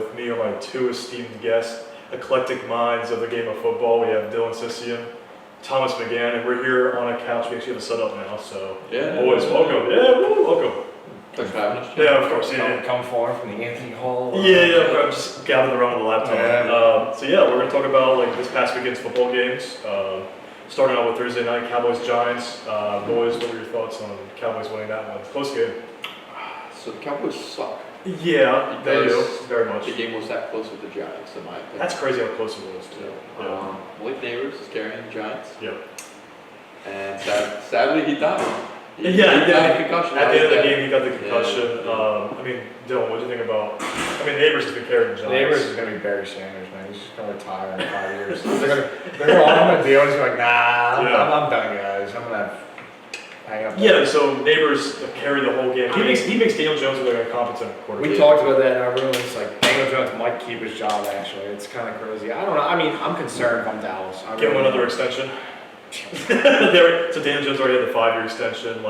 with me are my two esteemed guests, eclectic minds of the game of football. We have Dylan Sisian, Thomas McGann, and we're here on a couch. We actually have a setup now, so boys, welcome. Yeah, welcome. Thanks for having us. Yeah, of course. Yeah. Come forward from the Anthony Hall. Yeah, I'm just gathered around the laptop. We're going to talk about this past weekend's football games. Starting out with Thursday night, Cowboys-Giants. Boys, what were your thoughts on Cowboys winning that one? Close game. So the Cowboys suck. Yeah, they do, very much. The game was that close with the Giants, in my opinion. That's crazy how close it was, too. Blake Neighbors is carrying the Giants. Yep. And sadly, he died. He got a concussion. At the end of the game, he got the concussion. Dylan, what do you think about? Neighbors has been carrying the Giants. Neighbors is going to be Barry Sanders, man. He's just going to retire in 5 years. They're going to deal. He's like, nah, I'm done, guys. I'm going to hang up. Yeah, so Neighbors carried the whole game. He makes Daniel Jones look like a competent quarterback. We talked about that in our room. It's like Daniel Jones might keep his job, actually. It's kind of crazy. I don't know. I'm concerned if I'm Dallas. Give him another extension. So Daniel Jones already had the 5-year extension.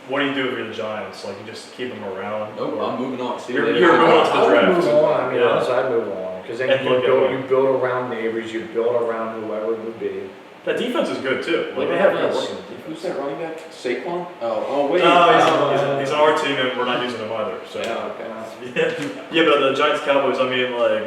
What do you do if you're the Giants? You just keep him around? Nope, I'm moving on. You're moving on to the draft. Move on. Honestly, I'd move on. Because then you build around Neighbors, you build around whoever it would be. That defense is good, too. They have good working defense. Who's that running back? Saquon? Oh, wait. He's on our team, and we're not using him either. So. Yeah, okay. But the Giants-Cowboys,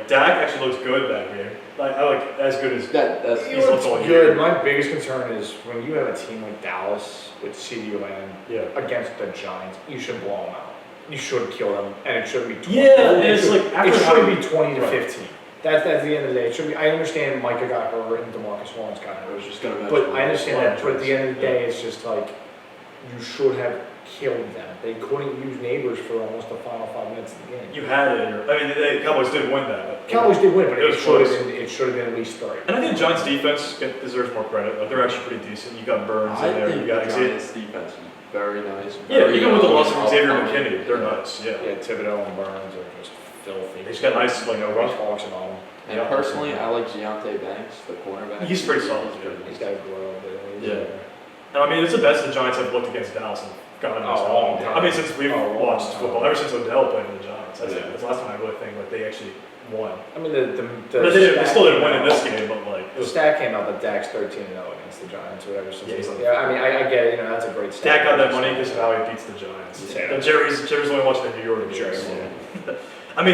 Dak actually looks good that game. I like as good as that. He's looked all good. year. My biggest concern is when you have a team like Dallas with CeeDee Lamb against the Giants, you should blow them out. You should kill them, and it shouldn't be 20. Yeah, and it shouldn't be 20 to 15. That's the end of the day. It should be. I understand Micah got hurt and DeMarcus Lawrence got hurt. But I understand that. But at the end of the day, it's just you should have killed them. They couldn't use Neighbors for almost the final 5 minutes of the game. You had it. The Cowboys did win that. Cowboys did win, but it should have been at least 3. And I think the Giants' defense deserves more credit. They're actually pretty decent. You got Burns in there. You got the Giants' defense is very nice. Even with the loss of Xavier McKinney, they're nice. Yeah, Thibodeau and Burns are just filthy. They just got nice run talks and all. And personally, I like Deontay Banks, the cornerback. He's pretty solid. He's got to grow a bit. And it's the best the Giants have looked against Dallas in God knows how long. Since we've watched football, ever since Odell played for the Giants. That's the last time I really think they actually won. But they still didn't win in this game, but the stat came out that Dak's 13-0 against the Giants or whatever. I get it. That's a great stat. Dak got that money because of how he beats the Giants. And Jerry's only watching the New York games. And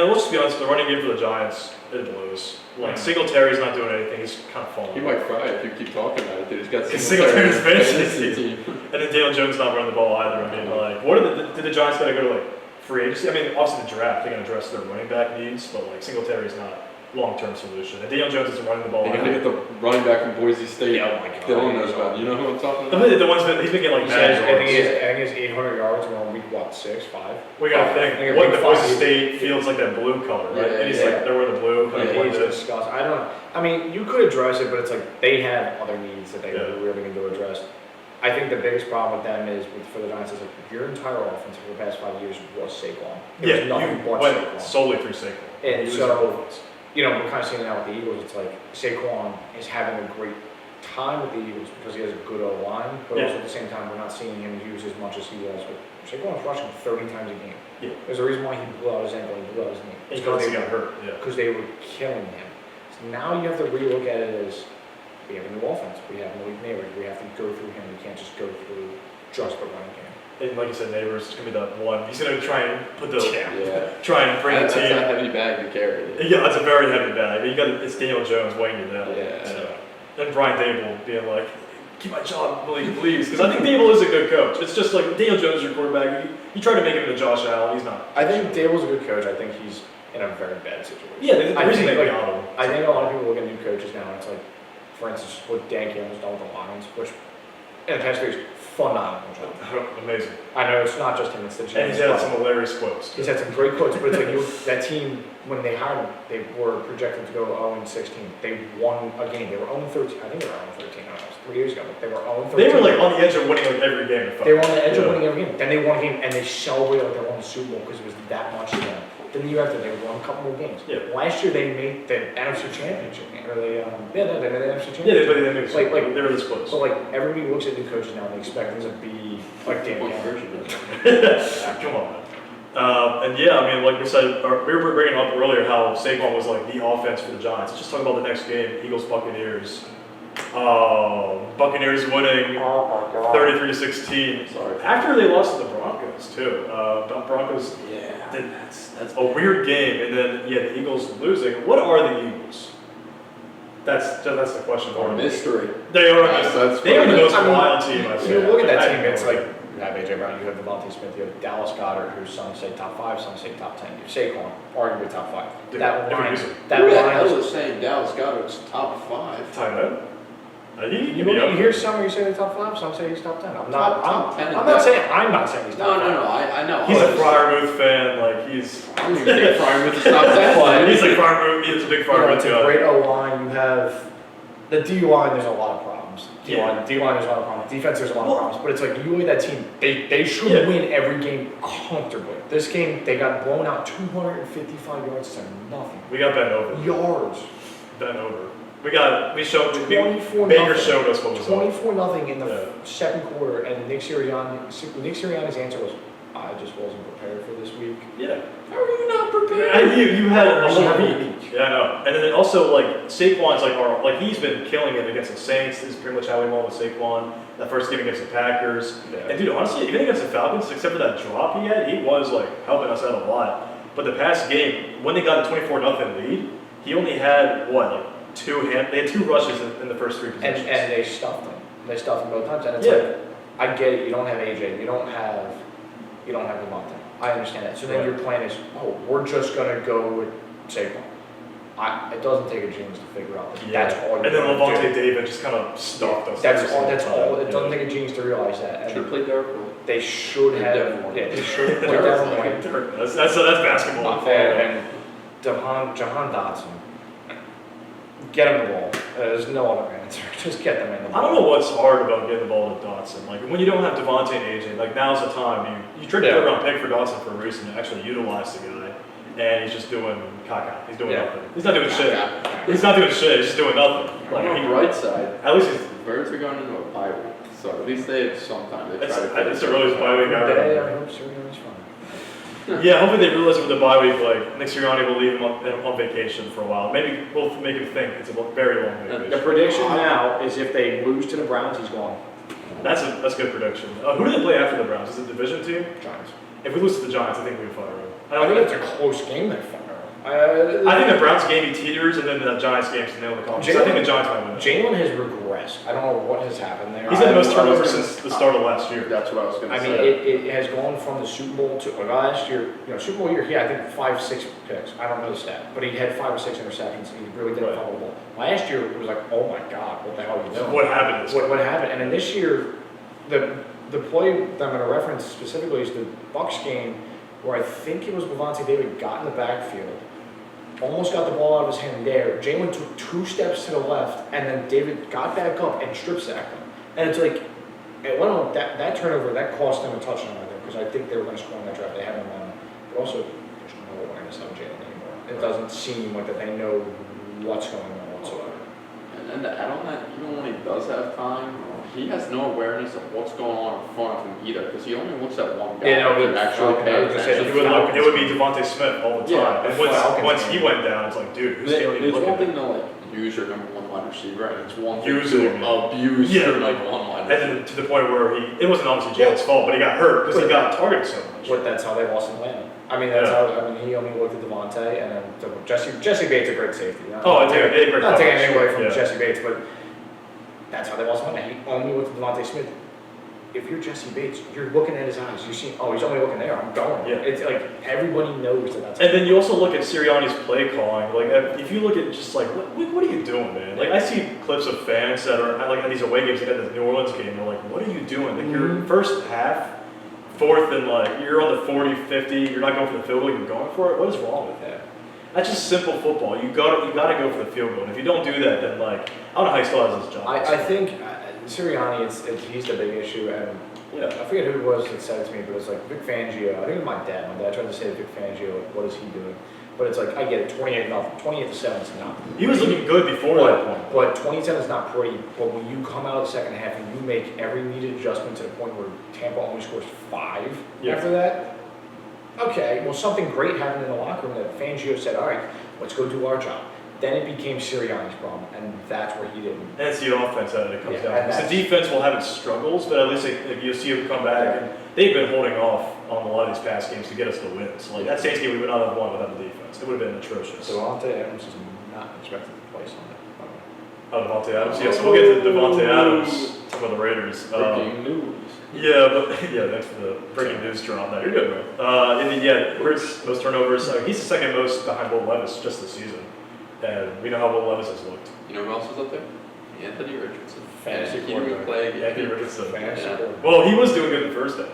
let's just be honest, the running game for the Giants, it blows. Singletary not doing anything. He's kind of falling. He might cry if you keep talking about it, dude. He's got Singletary's fantasy. And then Daniel Jones not running the ball either. Did the Giants got to go to free agency? Obviously the draft, they're going to address their running back needs, but Singletary's not long-term solution. And Daniel Jones isn't running the ball. They're going to get the running back from Boise State. Yeah, oh my God. Dylan knows about it. You know who I'm talking about? The ones that he's been getting mad I think he has 800 yards around week 6, 5. We got to think. What the Boise State feels like that blue color, right? And he's they're wearing the blue. He's disgusting. I don't. You could address it, but it's they have other needs that they really need to address. I think the biggest problem with them is for the Giants is your entire offense for the past 5 years was Saquon. It was nothing but Saquon. Solely through Saquon. And so, we're kind of seeing it now with the Eagles. It's Saquon is having a great time with the Eagles because he has a good O-line, but also at the same time, we're not seeing him used as much as he was. Saquon was rushing 30 times a game. Yeah. There's a reason why he blew out his ankle, he blew out his knee. Because he got hurt. Because they were killing him. So now you have to relook at it as we have a new offense. We have Malik Neighbors. We have to go through him. We can't just go through just the running game. And like you said, Neighbors is gonna be that one. He's gonna try and put the try and bring the team. That's a heavy bag to carry. Yeah, it's a very heavy bag. It's Daniel Jones weighing you down. Yeah. So. And Brian Dable being like, keep my job, please. Because I think Dable is a good coach. It's just Daniel Jones is your quarterback. You try to make him into Josh Allen. He's not. I think Dable's a good coach. I think he's in a very bad situation. Yeah, the reason they got him. I think a lot of people look at new coaches now, and it's for instance, what Dan Campbell's done with the Lions, which in the past 3 years, phenomenal job. Amazing. I know it's not just him, it's the GM. And he's had some hilarious quotes. He's had some great quotes, but it's that team, when they hired him, they were projected to go 0-16. They won a game. They were 0-13. I think they were 0-13. I don't know, 3 years ago, but they were 0-13. They were on the edge of winning every game. They were on the edge of winning every game. Then they won a game, and they celebrated like they won the Super Bowl because it was that much to them. Then the year after, they won a couple more games. Yeah. Last year, they made the NFC Championship game. Or they made the NFC Championship. Yeah, they made it. They were this close. So, everybody looks at new coaches now and they expect them to be like Dan Campbell. Come on, man. And yeah, I mean, like we said, we were bringing up earlier how Saquon was like the offense for the Giants. Let's just talk about the next game, Eagles Buccaneers. Buccaneers winning 33-16. Sorry. After they lost to the Broncos too. The Broncos did that's a weird game, and then the Eagles losing. What are the Eagles? That's the question. Or mystery. They are. That's they are the most I mean, wild team. I If say. you look at that I team, have it's no like idea. you have AJ Brown, you have Davante Smith, you have Dallas Goedert, who's some say top 5, some say top 10. You have Saquon, arguably top 5. Dude, That line, every that Who the line hell is. is saying Dallas Goedert's top 5? Tight end. You hear some you say they're top 5, some say he's top 10. I'm not. Top 10 I'm not saying. I'm not saying he's No, top 5. no, I know. He's a Fryermuth fan. Like he's. I don't even think Fryermuth is top 10. He's like Fryermuth. He's a big You know, Fryermuth it's a guy. great O line. You have the D line. There's a lot of problems. D Yeah. line. There's a lot of problems. Defense. There's a lot of problems. But it's like you look at that team. They should win every game comfortably. This game they got blown out 255 yards to nothing. We got bent over. Yards. Bent over. We showed. 24 Baker showed us what was up. 24-0 in the second quarter, and Nick Sirianni's answer was, "I just wasn't prepared for this week." Yeah. How are you not prepared? And you had a whole Every week. Yeah, I know. And then also like Saquon's like he's been killing it against the Saints. This is pretty much how we won with Saquon. That first game against the Packers. Yeah. And dude, honestly, even against the Falcons, except for that drop he had, he was like helping us out a lot. But the past game, when they got a 24-0 lead, he only had what, like they had 2 rushes in the first 3 possessions. And they stuffed him. They stuffed him both times. And it's Yeah. like, I get it. You don't have AJ. You don't have Davante. I understand that. So then your plan is, we're just gonna go with Saquon. It doesn't take a genius to figure out that that's all. And then Levante David just kind of stuffed us. That's all. every single time. It doesn't take a genius to realize that. And Should have played Derek White. they should have. Devin White. Yeah, they should have played Devin White. That's basketball. And Jahan Dotson. Get him the ball. There's no other answer. Just get them in the ball. I don't know what's hard about getting the ball to Dotson. Like when you don't have Davante and AJ, like now's the time. You traded a round pick for Dotson for a reason to actually utilize the guy, and he's just doing caca. He's doing nothing. He's not doing shit. He's not doing shit. He's just doing nothing. On the bright side, At least he's. Birds are going into a bye week, so at least they have some time. They try to. It's a really bye week. I hope Sirianni's fine. Yeah, hopefully they realize over the bye week, like Nick Sirianni will leave him on vacation for a while. Maybe we'll make him think it's a very long vacation. The prediction now is if they lose to the Browns, he's gone. That's a good prediction. Who do they play after the Browns? Is it a division team? Giants. If we lose to the Giants, I think we fire him. I think it's a close game that far. I think the Browns game he teeters, and then the Giants game's nail the conference. I think the Giants might win. Jalen has regressed. I don't know what has happened there. He's had the most turnovers since the start of last year. That's what I was going to I say. mean, it has gone from the Super Bowl to last year. Super Bowl year, he had, I think 5-6 picks. I don't know the stat, but he had 5 or 6 interceptions. He really didn't fumble the ball. Last year, it was like, oh my God, what the hell are you doing? What happened? What happened? And then this year, the play that I'm going to reference specifically is the Bucs game, where I think it was Levante David got in the backfield, almost got the ball out of his hand there. Jalen took 2 steps to the left, and then David got back up and strip sacked him. And it's like, it went on that turnover, that cost them a touchdown right there, because I think they were going to score on that drive. They haven't won. But also, there's no awareness of Jalen anymore. It doesn't seem like that they know what's going on whatsoever. And to add on that, even when he does have time, he has no awareness of what's going on in front of him either, because he only looks at one guy. Yeah, no, and actually pays attention. It would be Devontae Smith all the time. Yeah, and once he went down, it's like, dude, who's stealing? There's one thing to like use your number 1 wide receiver, and it's one thing Use to him. abuse your number 1 wide And receiver. then to the point where it wasn't obviously Jalen's fault, but he got hurt because he got targeted so much. But that's how they lost in Atlanta. I mean, he only looked at Davante, and then Jesse Bates, a great safety. Oh, great Not taking anything away from yeah. Jesse Bates, but that's how they lost in Atlanta. He only looked at Devontae Smith. If you're Jesse Bates, you're looking at his eyes. You see, he's only looking there. I'm going. Yeah. It's like everybody knows that that's. And then you also look at Sirianni's play calling. Like, if you look at just like, what are you doing, man? Like, I see clips of fans that are like at these away games, like at the New Orleans game. They're like, what are you doing? Like, your first half, 4th and like you're on the 40, 50. You're not going for the field goal. You're going for it. What is wrong with that? That's just simple football. You got to go for the field goal. And if you don't do that, then like I don't know how he still has his job. I think Sirianni, he's the big issue, and I forget who it was that said it to me, but it's like Vic Fangio. I think it was my dad. My dad tried to say to Vic Fangio, like, what is he doing? But it's like, I get it, 28-7 is not. He was looking good before that point. But 27 is not pretty. But when you come out of the second half and you make every needed adjustment to the point where Tampa only scores 5 after that, okay, well, something great happened in the locker room that Fangio said, all right, let's go do our job. Then it became Sirianni's problem, and that's where he didn't. And it's the offense that it comes Yeah, down. and Because the defense will have its struggles, but at least like, you'll see them come back. And they've been holding off on a lot of these past games to get us the wins. Like that Saints game, we would not have won without the defense. It would have been atrocious. So Davante Adams is not expected to play Sunday. Oh, Davante Adams. Yeah, so we'll get to Davante Adams, some of the Raiders. Breaking news. Yeah, but thanks for the breaking news drop. No, you're good, bro. And then, Hurts, most turnovers. He's the second most behind Will Levis just this season. And we know how Will Levis has looked. You know who else was up there? Anthony Richardson. Fantasy He didn't even quarterback. play. Anthony Richardson. Fantasy Yeah. quarterback. Well, he was doing good in the first half.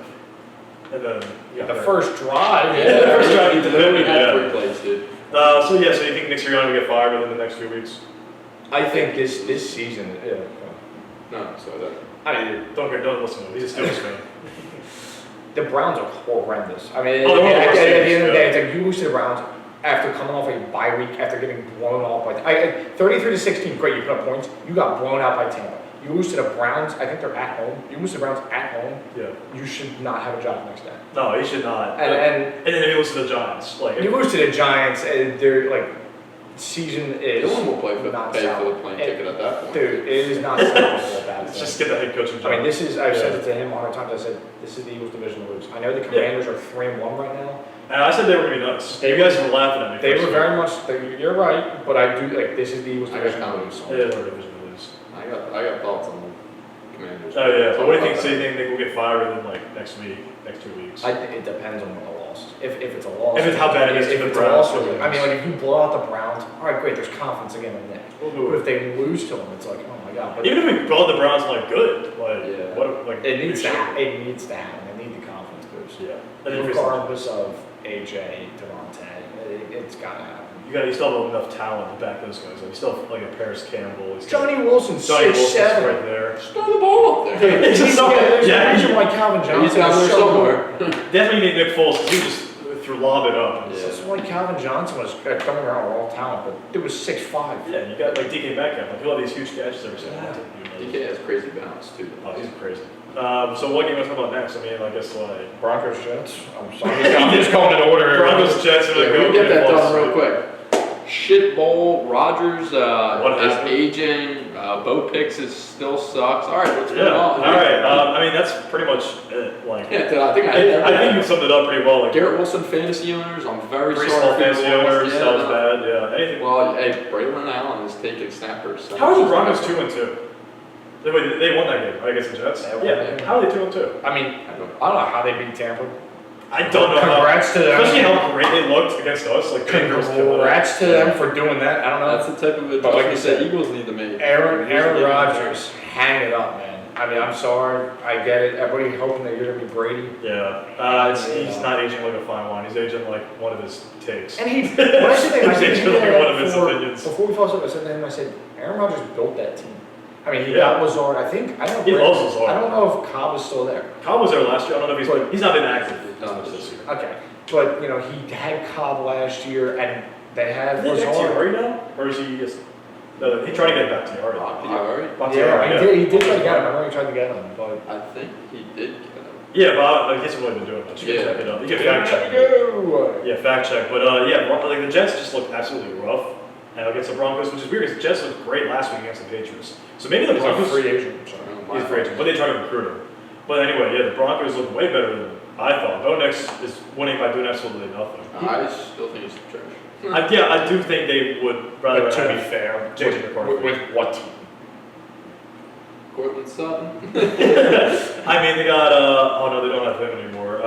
And then, The first drive, Yeah, the first drive he he literally did, had yeah. 3 plays, dude. so you think Nick Sirianni will get fired within the next 2 weeks? I think this season, No, so that. Don't listen to him. He's a Steelers fan. the Browns are horrendous. I mean, Oh, they're one of the at worst the end of the day, teams, it's like you lose to the Browns after coming off a bye week, after getting blown off by 33-16. Great, you put up points. You got blown out by Tampa. You lose to the Browns. I think they're at home. You lose to the Browns at home. Yeah. You should not have a job next day. No, he should not. And then if you lose to the Giants, like you lose to the Giants, and they're like season is Dylan will play for not pay for the sellable. plane ticket at that point. Dude, it is not sellable at that let's point. just get the head coaching job. I mean, this is, I've said it to him 100 times, I said, this is the Eagles division to lose. I know the Commanders are 3-1 right now. And I said they were going to be nuts. You guys were laughing at me. They first were very much, you're right, but I do, like, this is the Eagles I division got to lose. It is our division to lose. I got thoughts on the Commanders. Oh, yeah. But what do you think? Talk So you about think they will get fired within, like, next week, next 2 weeks? I think it depends on what the loss is. If it's a loss. If it's how bad it is to if the it's Browns, a loss, or I mean, like, if you blow out the Browns, all right, great, there's confidence again in that. We'll But do if they lose to them, it's like, oh my God. But Even if we blow the Browns, like, good. Like, Yeah. what? Like, it needs to we happen. It needs to happen. They need the confidence boost. should. Yeah. And then Regardless of AJ, Davante, it's got to happen. you still have enough talent to back those guys. Like, you still have, like, a Paris Campbell. Johnny Wilson, Johnny Wilson's 6'7". right there. Just throw the ball up there. He's He's so- there's yeah, a reason why Calvin He's Johnson down is there so somewhere. good. Definitely need Nick Foles because he just threw lob it up. Yeah. That's why Calvin Johnson was coming around with all talent, but dude was 6'5". Yeah, you got like DK Metcalf. Like, he'll have these huge catches every single Yeah. time. DK has crazy balance too. Oh, he's crazy. So what game are we talking about next? I mean, I guess like Broncos Jets. I'm sorry, I'm just going in order. Broncos Jets are Yeah, gonna we go. get that plus, done real quick. Shit bowl. Rodgers What is happened? aging. Bo Picks is still sucks. All right, what's Yeah. going on? All right. I mean, that's pretty much it. Like, Yeah, I think I think you summed it up pretty well. Like, Garrett Wilson fantasy owners. I'm very three sorry small for your fantasy loss. owners. Yeah, That was no. bad. Yeah. Anything. Well, hey, Braylon Allen is taking snappers. So How are the Broncos 2-2? They won that game, right, against the Jets. They won. Yeah. How are they 2-2? I mean, I don't know how they beat Tampa. I don't know how. Congrats to them. Especially how great they looked against us. Like, Congrats to them for doing that. I don't know. That's the type of But like adjustment you said, that Eagles need to make. Aaron Rodgers, hang it up, man. I mean, I'm sorry. I get it. Everybody hoping that you're going to be Brady. Yeah. He's not aging like a fine wine. He's aging like one of his takes. And he, when I said that, I He's said, aging like one of his opinions. before we fell asleep, I said to him, I said, Aaron Rodgers built that team. I mean, he Yeah. got Lazard. I think, I don't He know. loves Lazard. I don't know if Cobb is still there. Cobb was there last year. I don't know if he's not been active He's not this year. Okay. But, you know, he had Cobb last year, and they had Is he Lazard. Bakhtiari now? Or is he just... he tried to get Bakhtiari. Bakhtiari? Yeah, he did try to get him. I remember he tried to get him, but... I think he did get him. Yeah, but he hasn't really been doing much. You can Yeah. check it up. You can fact check it. Yeah, fact check. But like the Jets just looked absolutely rough against the Broncos, which is weird because the Jets looked great last week against the Patriots. So maybe the He's a Broncos... free agent. So. He's a free agent, but they tried to recruit him. But anyway, yeah, the Broncos look way better than I thought. Bo Nix is winning by doing absolutely nothing. I still think he's trash. I do think they would rather But to be have fair, JJ McCarthy. with what team? Cortland Sutton. I mean, they got, oh no, they don't have him anymore.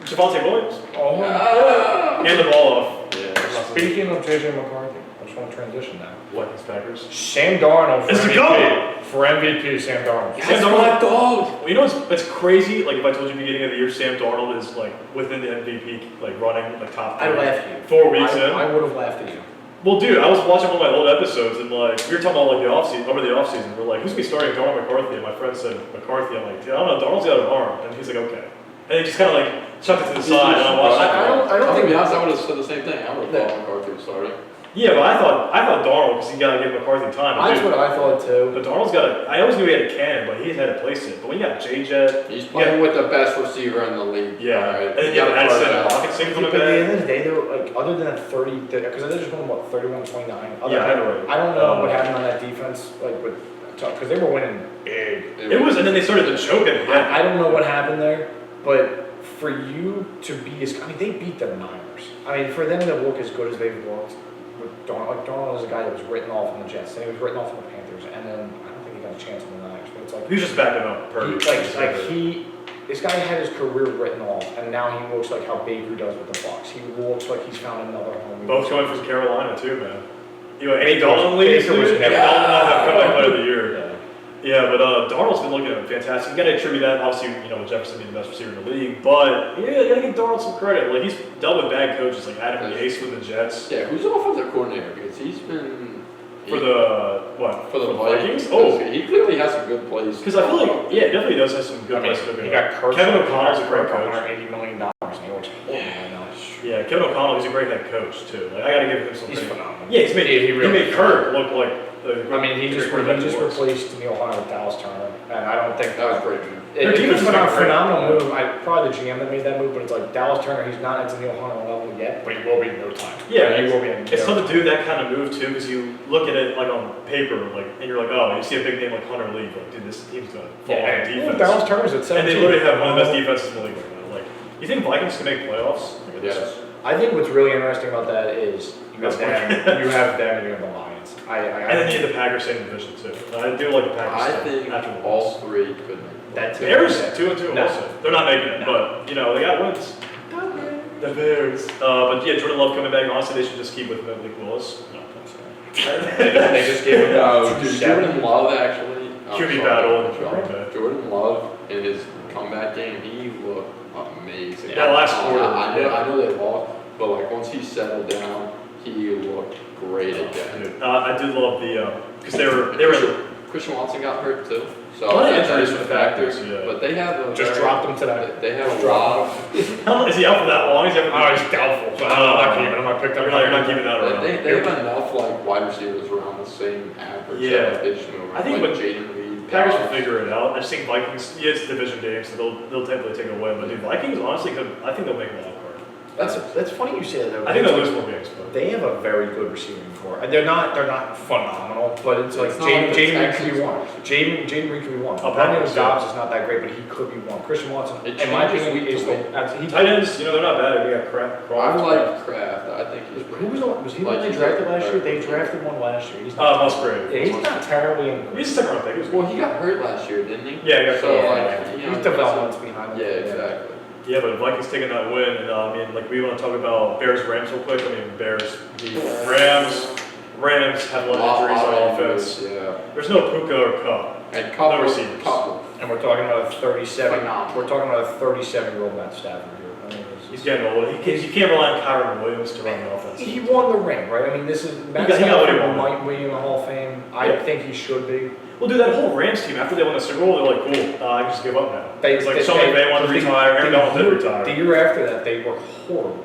Javonte Williams. Oh, Hand the ball off. Yeah. speaking of JJ McCarthy, I just want to transition now. What, his Packers? Sam Darnold for It's the MVP. GOAT! For MVP, Sam Darnold. Sam Darnold- my dog. Well, you know it's crazy? Like, if I told you beginning of the year, Sam Darnold is, like, within the MVP, like, running, like, top I 3. laughed at you. 4 weeks in. I would have laughed at you. Well, dude, I was watching one of my old episodes, and, like, we were talking about, like, the offseason, over the offseason. We're like, who's going to be starting Darnold McCarthy? And my friend said McCarthy. I'm like, dude, I don't know, Darnold's got an arm. And he's like, okay. And he just kind of, like, chucked it to the side, and I watched it. I don't I'm think gonna be honest, I would have said the same thing. I would have thought McCarthy was starting. Yeah, but I thought Darnold, because he got to give McCarthy time. That's what I thought too. But Darnold's got I always knew he had a cannon, but he's had to place it. But when you got J-Jet. He's playing with the best receiver in the league. Yeah. Right? And then you have Edson and Hawkinson But coming at the end back. of the day, though, like, other than that 30, because they're just going, what, 31-29? Yeah, I know. I don't know what happened on that defense, like, with, because they were winning big. It was, and then they started to choke it again. I don't know what happened there, but for you to be as, I mean, they beat the Niners. I mean, for them to look as good as they've looked, with Darnold, like, Darnold was a guy that was written off on the Jets, and he was written off on the Panthers, and then I don't think he got a chance on the Niners, but it's like, He was just backing up. this guy had his career written off, and now he looks like how Baker does with the Bucs. He looks like he's found another home. Both going from Carolina too, man. You know, Andy Dalton leaves. Baker was Andy never- Dalton will have comeback player of the year. Yeah. Yeah, but Darnold's been looking fantastic. You got to attribute that, obviously, you know, with Jefferson being the best receiver in the league. But yeah, you got to give Darnold some credit. Like he's dealt with bad coaches, like Adam Gase with the Jets. Yeah, who's the offensive coordinator? Because he's been For the what? for the Vikings? Vikings. Oh, He clearly has some good plays. because I feel like he definitely does have some good I mean, plays. he got cursed. Kevin O'Connell's a great coach. $180 million, and he looks horrible right now. Yeah, Kevin O'Connell, he's a great head coach too. Like I got to give him some. He's credit. phenomenal. Yeah, he really made Kirk look like. I mean, he just replaced Neil Hunter with Dallas Turner, and I don't think That was great, man. It was a Their defense is phenomenal great. move. Probably the GM that made that move, but it's like Dallas Turner. He's not at the Neil Hunter level yet, but he will be in no time. Yeah, he will be in. It's tough to do that kind of move too, because you look at it like on paper, like, and you're like, oh, you see a big name like Hunter leave, like, dude, this team's gonna fall off in defense. Dallas Turner's at 17. And they literally have one of the best defenses in the league right now. Like, you think Vikings can make playoffs? Yes. I think what's really interesting about that is you have them, and you have the Lions. And then you have the Packers same division too. I do like the Packers. I think after the all wins. three could make That's it. Bears 2-2 No. also. They're not making it, but you know they got wins. The Bears. But yeah, Jordan Love coming back. Honestly, they should just keep with Malik Willis. No, They just gave him Dude, Jordan Love actually. QB battle in Green Bay. Jordan Love in his comeback game, he looked amazing. Yeah, last quarter. I know they lost, but like once he settled down, he looked great again. Dude, I do love the because they were Christian Watson got hurt too, so Plenty of that injuries is a with factor. Packers, yeah. But they have a Just very- dropped him today. They have a Drop lot. How long is he out for that long? Is he out for Oh, he's doubtful. So I'm not keeping him. I picked up. You're not keeping that around. They have enough like wide receivers around the same average. Yeah. Like, they just move I think like when Jaden Reed. Packers will figure it out. I just think Vikings. Yeah, it's a division game, so they'll technically take it away. But dude, Vikings honestly I think they'll make a wild card. That's funny you say that though. I think they'll lose more games, but They have a very good receiving core. And they're not phenomenal, but it's like It's not like the Jaden Reed could be Texans. one. Jaden Reed could be one. Oh, Brandon Packers, Dobbs is not that great, but he could be one. Christian Watson, It in my changes opinion, week is to week. he tight ends, you know, they're not bad. We got Kraft. I like Kraft. I think he's Who was the one? Was he the one they Like, drafted last year? Kraft. They drafted one last year. He's not, Musgrave. yeah, he's not terribly in. He's a second round pick. He was good. Well, he got hurt last year, didn't he? Yeah, he got So hurt. like, you know, He's developments behind him. Yeah, exactly. Yeah, but Vikings taking that win, and I mean, like we want to talk about Bears Rams real quick. I mean, Bears beat Rams have a lot of injuries on offense. Yeah. There's no Puka or Cup. And Cup No was receivers. Cup. And we're talking about a 37. Phenomenal. We're talking about a 37-year-old Matt Stafford here. I mean, He's getting old. You can't rely on Kyron Williams to run the offense. he won the ring, right? I mean, this is Matt got what he Stafford wanted. might be in the Hall of Fame. I Yeah. think he should be. Well, dude, that whole Rams team after they won the Super Bowl, they're like, cool. I can just give up now. It's like Sean McVay wanted to retire. Aaron Donald did retire. The year after that, they were horrible.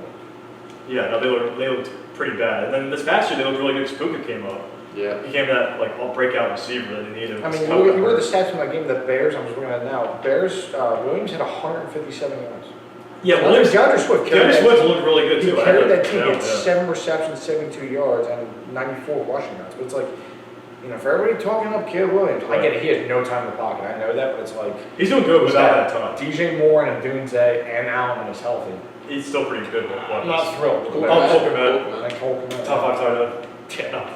Yeah, no, they looked pretty bad. And then this past year, they looked really good because Puka came up. Yeah. Became that like breakout receiver that they needed. I mean, you look at the stats from that game. The Bears, I'm just looking at it now. Bears, Williams had 157 yards. Yeah, Williams. DeAndre Swift carried DeAndre that. Swift looked really good He too. carried that team. He Yeah, had 7 receptions, 72 yards, and 94 rushing yards. But it's like, you know, for everybody talking up Caleb Williams, I get it. He has no time in the pocket. I know that, but it's like He's doing good without that time. DJ Moore and Dunze and Allen is healthy. He's still pretty good. With I'm not thrilled. Oh, Colker, man. Like Holcomb. Top 5 tight end. Yeah, no.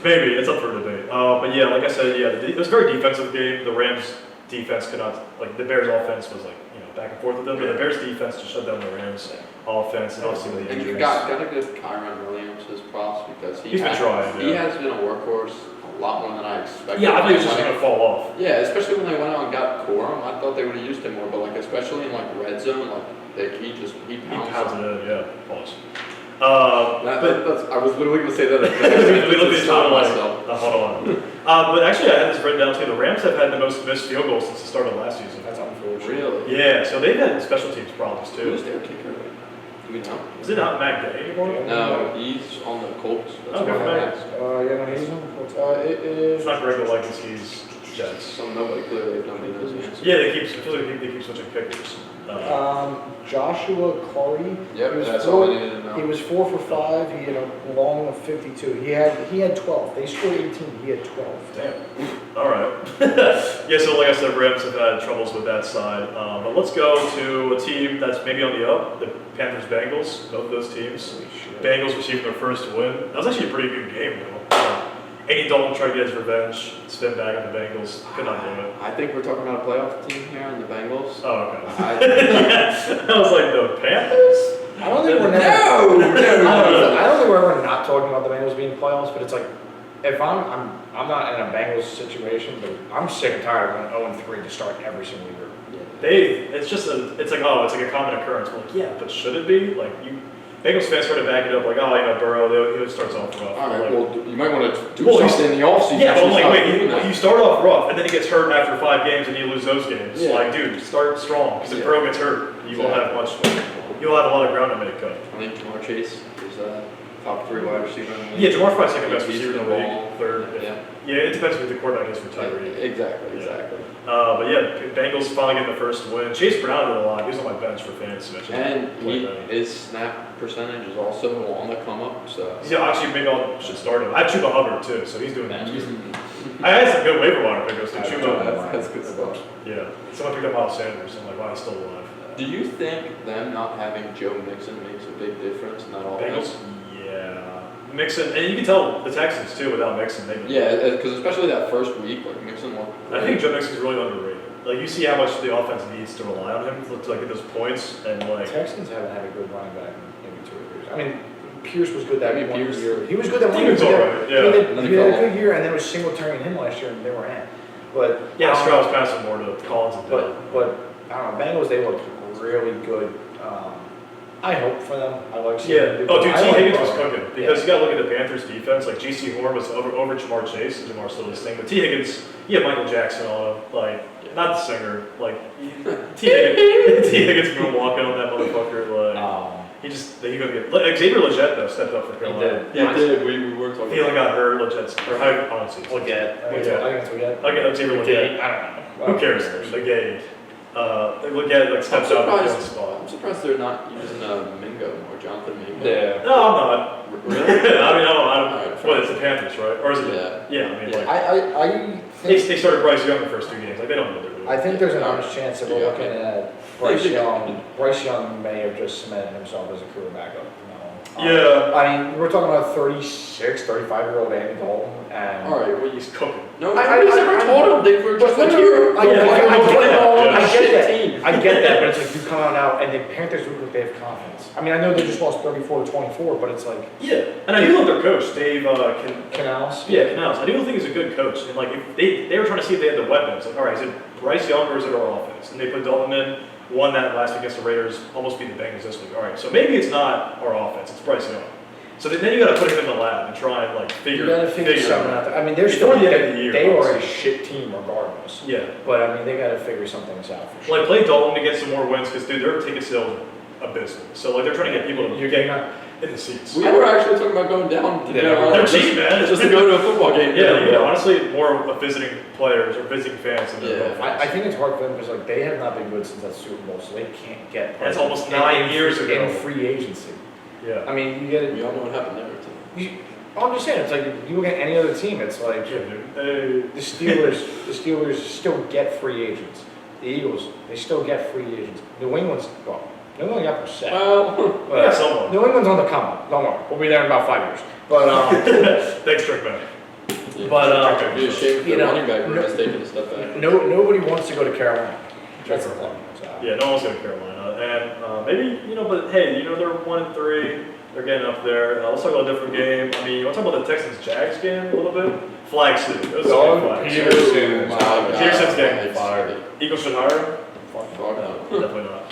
Maybe it's up for debate. But yeah, like I said, yeah, it was a very defensive game. The Rams defense could not, like the Bears offense was like, you know, back and forth with them, but the Bears defense just shut down the Rams offense, and obviously with the And you injuries. gotta give Kyron Williams his props because He's been trying. He Yeah, has been a workhorse a lot more than I expected. yeah, I thought he was just gonna fall off. Yeah, especially when they went out and got Corum, I thought they would have used him more, but like especially in like red zone, like he He pounced pounds on it in, yeah. Pause. I was literally gonna say that. We look at each other like, myself. hold on. But actually, I had this written down too. The Rams have had the most missed field goals since the start of last season. That's unfortunate. Really? Yeah, so they've had special teams problems too. Who's their kicker? we know. Is it not Matt Gay anymore? No, he's on the Colts. That's Okay, what I right. asked. Yeah, no, he's on the Colts. It is. It's not Greg Lakins, he's Jets. So nobody knows the answer. Yeah, it feels like they keep switching kickers. Joshua Corey. Yep, he was that's four, all I needed to know. He was 4 for 5. He had a long of 52. He had 12. They scored 18. He had 12. Damn. All right. Yeah, so like I said, Rams have had troubles with that side. But let's go to a team that's maybe on the up, the Panthers Bengals, both of those teams. Bengals receiving their first win. That was actually a pretty good game, though. Andy Dalton tried to get his revenge, spin back on the Bengals, could not do it. I think we're talking about a playoff team here in the Bengals. Oh, okay. I was like, the Panthers? I don't think we're No! I don't think we're ever not talking about the Bengals being playoffs, but it's like, if I'm not in a Bengals situation, but I'm sick and tired of going 0-3 to start every single year. It's like a common occurrence. We're like, yeah, but should it be? Like, Bengals fans try to back it up, like, Burrow, he starts off rough. All right, like, well, you might want to do something in the offseason. Yeah, but I'm like, doing that. you start off rough, and then he gets hurt after 5 games, and you lose those games. Yeah. Like, dude, start strong, because if Yeah. Burrow gets hurt, you'll have a lot of ground to make up. I think Jamar Chase is top 3 wide receiver in the league. Yeah, Jamar's probably second best He's receiver in the the league, ball. third. Yeah, it depends who the quarterback is for Tyreek. Exactly. But yeah, Bengals finally getting the first win. Chase Brown did a lot. He was on my bench for fantasy. And his snap percentage is also on the come up. So Yeah, actually, maybe I should start him. I have Chuba Hubbard too, so he's doing that. Mm-hmm. I had some good waiver wire pickups too. Chuba, That's good stuff. yeah. Someone picked up Miles Sanders. I'm like, wow, he's still alive. Do you think them not having Joe Mixon makes a big difference in that offense? Bengals, yeah. Mixon, and you can tell the Texans too without Mixon. Yeah, because especially that first week, like Mixon looked. I think Joe Mixon's really underrated. Like you see how much the offense needs to rely on him to like get those points and like. Texans haven't had a good running back in maybe 2 years. I mean, Pierce was good that I mean, one Pierce- year. He was good that one He year. was alright, yeah. He had a good year, and then it was Singletary and him last year, and they were in. But Yeah, Stroud's passing more to Collins and Dillon. but I don't know. Bengals, they looked really good. I hope for them. I like seeing Yeah. them do Oh, dude, I T. like Higgins was Burrow. cooking because you got to look at the Panthers' defense. Like G.C. Horn was over Jamar Chase, and Jamar's still this thing. But T. Higgins, he had Michael Jackson on him, like not the singer, like T. Higgins moonwalking on that motherfucker. Like he gonna get. Like, Xavier Legette though stepped up for Carolina. Yeah, we were talking. He only got hurt. Legette's or I honestly. Legette. I think it's Legette. Okay, Xavier Legette. I don't know. Who cares? Legette. Legette like steps out of the spot. I'm surprised they're not using Mingo or Jonathan Mingo. Yeah. No, I'm not. Really? I mean, I don't. Alright, What, it's the Panthers, right? Or is it? Yeah. I mean, Yeah. like I they think started Bryce Young the first 2 games. Like they don't know what they're doing. I think there's an honest chance that we're Yeah. looking at Bryce Young. Bryce Young may have just cemented himself as a career backup. Yeah. I mean, we're talking about 36, 35-year-old Andy Dalton, and All right, well, He's cooking. no, nobody's ever told them they were just But like no, here. I get that. Team. I get that, but it's like you come out now and the Panthers look like they have confidence. I mean, I know they just lost 34-24, but it's like Yeah, and I do love their coach, Dave Canals. Canals. I do think he's a good coach. And like, if they were trying to see if they had the weapons. Like, all right, is it Bryce Young or is it our offense? And they put Dalton in, won that last week against the Raiders, almost beat the Bengals this week. All right, so maybe it's not our offense; it's Bryce Young. So then you got to put him in the lab and try and like figure. You gotta figure something out. I mean, they're Before still the end of the year, they are a obviously. shit team regardless. Yeah. But I mean, they gotta figure some things out for sure. Like play Dalton to get some more wins because dude, their ticket sales are abysmal. So like they're trying to get people to You're get getting in the seats. We were actually talking about going down to They're cheap, man. just to go to a football game. Yeah, honestly, more of visiting players or visiting fans than Yeah. they're I think it's hard for them because like they have not been good since that Super Bowl, so they can't get. That's almost in- 9 years ago. in free agency. Yeah. I mean, you get it. We all know what happened there too. I'm just saying, it's like if you look at any other team, it's like Yeah, dude. the Steelers still get free agents. The Eagles, they still get free agents. New England's New England got Brissett. Well, Yeah, someone. New England's on the come up. Don't worry, we'll be there in about 5 years. But Thanks, Trick Man. But, it'd be a shame if you the know, running back were just taking a step back. nobody wants to go to Carolina. That's the thing. So. Yeah, no one's going to Carolina. And maybe, but hey, they're 1-3. They're getting up there. Let's talk about a different game. I mean, you want to talk about the Texans-Jags game a little bit? Flag suit. It was Dog a flag. Peterson. My God. Peterson's getting It's fired. Eagles should hire him? Fuck No, no. definitely not.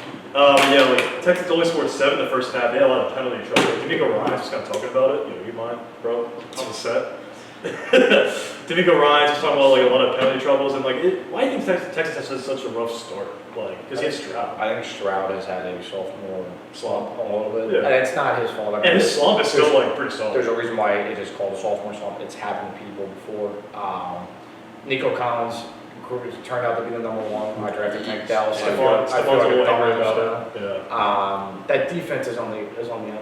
Texans only scored 7 the first half. They had a lot of penalty trouble. D'Amico Ryan's just kind of talking about it. You mind, bro? On the set. D'Amico Ryan's just talking about like a lot of penalty troubles and like, why do you think Texas has such a rough start? Like, because he has Stroud. I think Stroud has had a sophomore slump a little bit. Yeah. And it's not his fault. I mean, And his slump is still like pretty solid. There's a reason why it is called a sophomore slump. It's happened to people before. Nico Collins turned out to be the number one. I drafted Tank Dallas. Stefan's a little angry about it. Yeah. That defense is on the outline.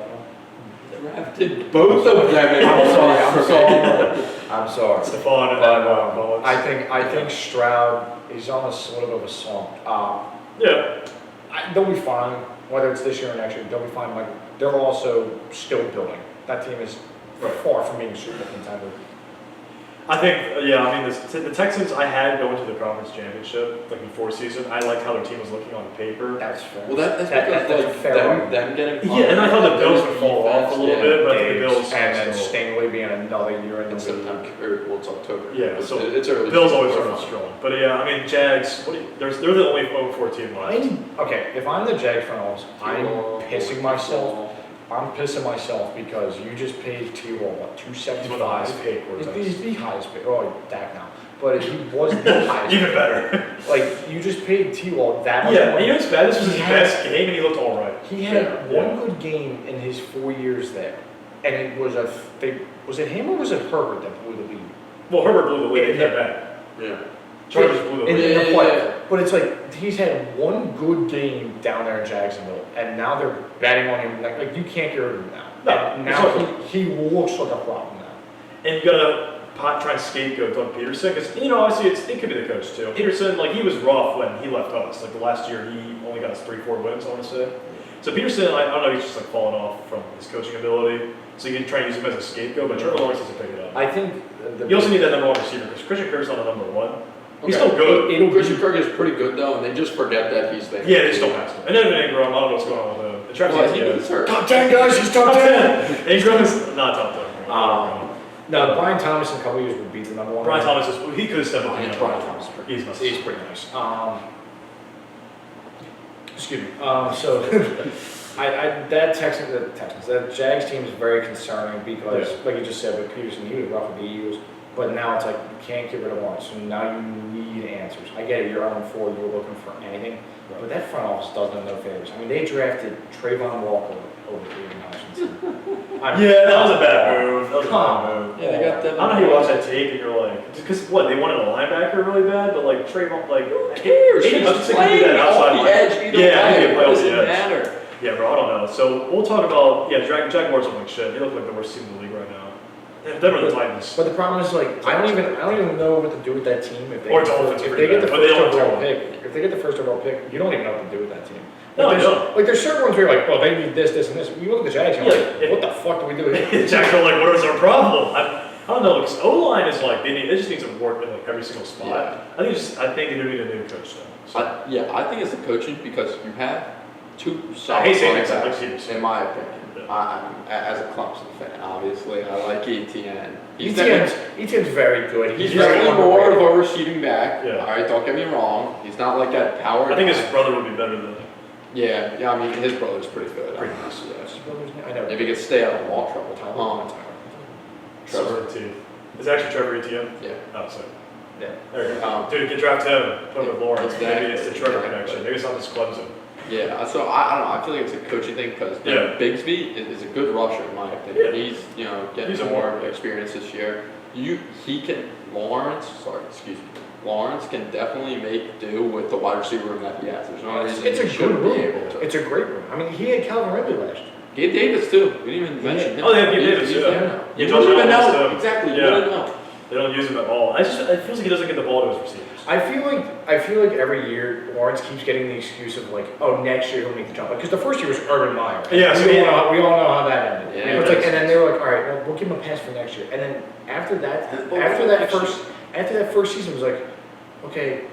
Drafted both of them. I'm sorry. Stefan and But I think Stroud is on a sort of a slump. yeah. They'll be fine, whether it's this year or next year. They'll be fine. Like they're also still building. That team is far from being a Super Bowl contender. I think, yeah, I mean, the Texans, I had going to the conference championship, like before season. I liked how their team was looking on paper. That's fair. Well, that's because like fair them getting. Yeah, and I thought the Bills would fall off a little bit, but I think the Bills and then still. Stingley being another year in the It's league. September, well, it's October. Yeah, But so it's early. Bills always run strong. But yeah, I mean, Jags, they're the only 0-4 team left. Okay, if I'm the Jags front office, I'm pissing myself. I'm pissing myself because you just paid T-Roll, what, He's one of the highest $275? paid quarterbacks. He's the highest paid. Oh, Dak now. But he was the highest Even paid. better. Like, you just paid T-Roll that much Yeah, money. and you know what's bad? This was his He best game, and he looked all right. He had Yeah. one good game in his 4 years there. And it was was it him or was it Herbert that blew the lead? Well, Herbert blew the lead. He Yeah. came back. Yeah. Chargers blew the in lead. the play. Yeah. But it's like he's had one good game down there in Jacksonville, and now they're betting on him. Like you can't get rid of him now. No, And now he looks like a problem now. And you gotta try and scapegoat Doug Peterson, because, you know, obviously it could be the coach too. Peterson, like, he was rough when he left us. Like, the last year, he only got us 3-4 wins, I want to say. So Peterson, I don't know, he's just like falling off from his coaching ability. So you can try and use him as a scapegoat, but Trevor Lawrence doesn't pick it up. I think You also need that number one receiver, because Christian Kirk's not a number one. He's Okay. still good. Christian Kirk is pretty good though, and they just forget that he's there. Yeah, they still have to. And Evan Ingram, I don't know what's going on with him. And Travis Well, Etienne. he's hurt. top 10 guys. He's top 10. Ingram is not top 10. No, Brian Thomas in a couple years would be the number one. Brian Thomas he could have stepped up. Brian Thomas is pretty He's He's pretty nice. Excuse me. So that Jags team is very concerning because, like you just said, with Peterson, he was rough with the Eagles, but now it's like you can't get rid of Lawrence, so now you need answers. I get it, you're on 4, you're looking for anything, but that front office does them no favors. I mean, they drafted Trayvon Walker over Aiden Hutchinson. Yeah, that was a bad move. That was a bad move. Yeah, they got them. I don't know how you watch that tape and you're like, because what, they wanted a linebacker really bad, but like Trayvon, like, Who cares? Aiden He's Hutchinson can do playing that off outside the line. edge either Yeah, he way. can play It off the doesn't edge. matter. Yeah, bro, I don't know. So we'll talk about, Jaguars look like shit. They look like the worst team in the league right now. Them are the Titans. But the problem is, like, I don't even know what to do with that team if they Or Dolphins, if they get the but they first don't overall do pick. If they get the first overall pick, you don't even know what to do with that team. No, Like, I don't. Like there's certain ones where you're like, oh, they need this, this, and this. You look at the Jags, and you're Yeah, like, what the fuck do we do here? The Jags are like, what is our problem? I don't know, because O-line is like, they just need to work in like every single spot. Yeah. I think they do need a new coach though. So. I think it's the coaching because you have two I solid hate saying running it's like backs, Steelers. in my opinion. Yeah. As a Clemson fan, obviously, I like Etienne. Etienne's very good. He's very definitely more of underrated. a receiving back. Yeah. All right, don't get me wrong. He's not like that power. I think his guy. brother would be better than him. Yeah. I mean, his brother's pretty good. Pretty nice. Yeah. I know. If he could stay out of ball trouble. Trevor. Trevor. Is it actually Trevor Etienne? Yeah. Oh, sorry. Yeah. There you go. Dude, get draft him. Put him with Lawrence. Exactly. Maybe it's the Trevor Exactly. connection. Maybe it's not just Clemson. Yeah, so I don't know. I feel like it's a coaching thing because Bigsby is a good rusher in my opinion. Yeah. He's getting He's a more more- experience this year. Lawrence can definitely make do with the wide receiver room that he has. There's no reason It's a he good shouldn't be room. able to. It's a great room. I mean, he had Calvin Ridley last year. Gabe Davis too. We didn't even mention him. Oh, they have Gabe Davis, He's yeah. there now. Yeah, You Josh wouldn't even Allen know. too. Exactly. You Yeah. wouldn't know. They don't use him at all. It feels like he doesn't get the ball to his receivers. I feel like every year Lawrence keeps getting the excuse of like, oh, next year he'll make the jump. Because the first year was Urban Meyer. Yeah, so we all know how that ended. Yeah, It's like, and then they were like, all right, well, we'll give him a pass for next year. And then after that first season was like, okay,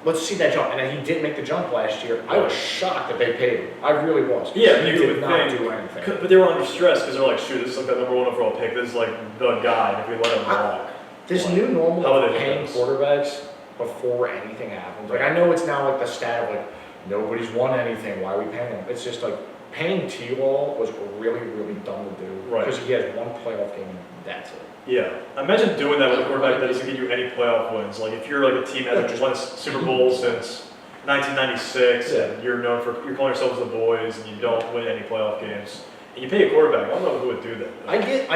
let's see that jump. And then he didn't make the jump last year. I was shocked that they paid him. I really was. Yeah, he you did would not think. do anything. But they were under stress because they're like, shoot, this is like the number one overall pick. This is like the guy. And if we let him walk. This new normal How would of they paying do this? quarterbacks before anything happens. Like I know it's now like the stat of like nobody's won anything. Why are we paying them? It's just like paying T-Law was really, really dumb to do. Right. Because he has one playoff game and that's it. Yeah. Imagine doing that with a quarterback that doesn't get you any playoff wins. Like if you're like a team that hasn't won a Super Bowl since 1996 and you're known for, you're calling yourselves the boys and you don't win any playoff games. And you pay a quarterback, I don't know who would do that. I get it.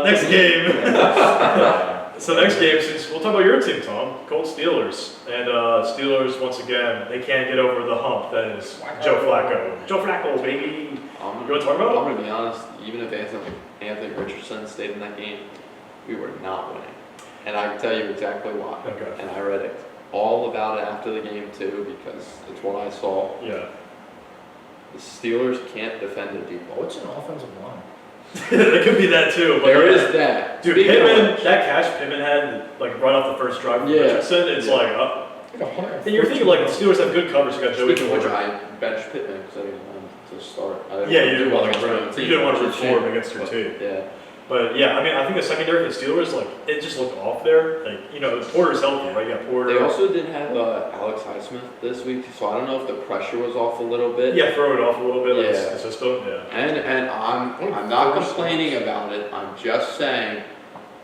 Next game. So next game, since we'll talk about your team, Tom, Colts Steelers, and Steelers once again they can't get over the hump that is Joe Flacco. Joe Flacco, baby. You want to talk about it? I'm gonna be honest. Even if Anthony Richardson stayed in that game, we were not winning, and I can tell you exactly why. Okay. And I read it all about it after the game too because it's what I saw. Yeah. The Steelers can't defend a deep ball. What's an offensive line? It could be that too. But There is that. Dude, Speaking Pittman, of- that catch Pittman had, like right off the first drive from Yeah. Richardson, it's like, and you're thinking like the Steelers have good coverage. You got Joey Speaking of which, Jordan. I benched Pittman because I didn't want him to start. I Yeah, you didn't do want against to my own root. team, You didn't want to root which is for a him shame. against your team. Yeah. But yeah, I mean, I think the secondary for the Steelers, like, it just looked off there. Like, you know, Porter's healthy, right? You got Porter. They also didn't have Alex Highsmith this week, so I don't know if the pressure was off a little bit. Yeah, throw it off a little bit, like Yeah. the system. Yeah. And I'm not complaining about it. I'm just saying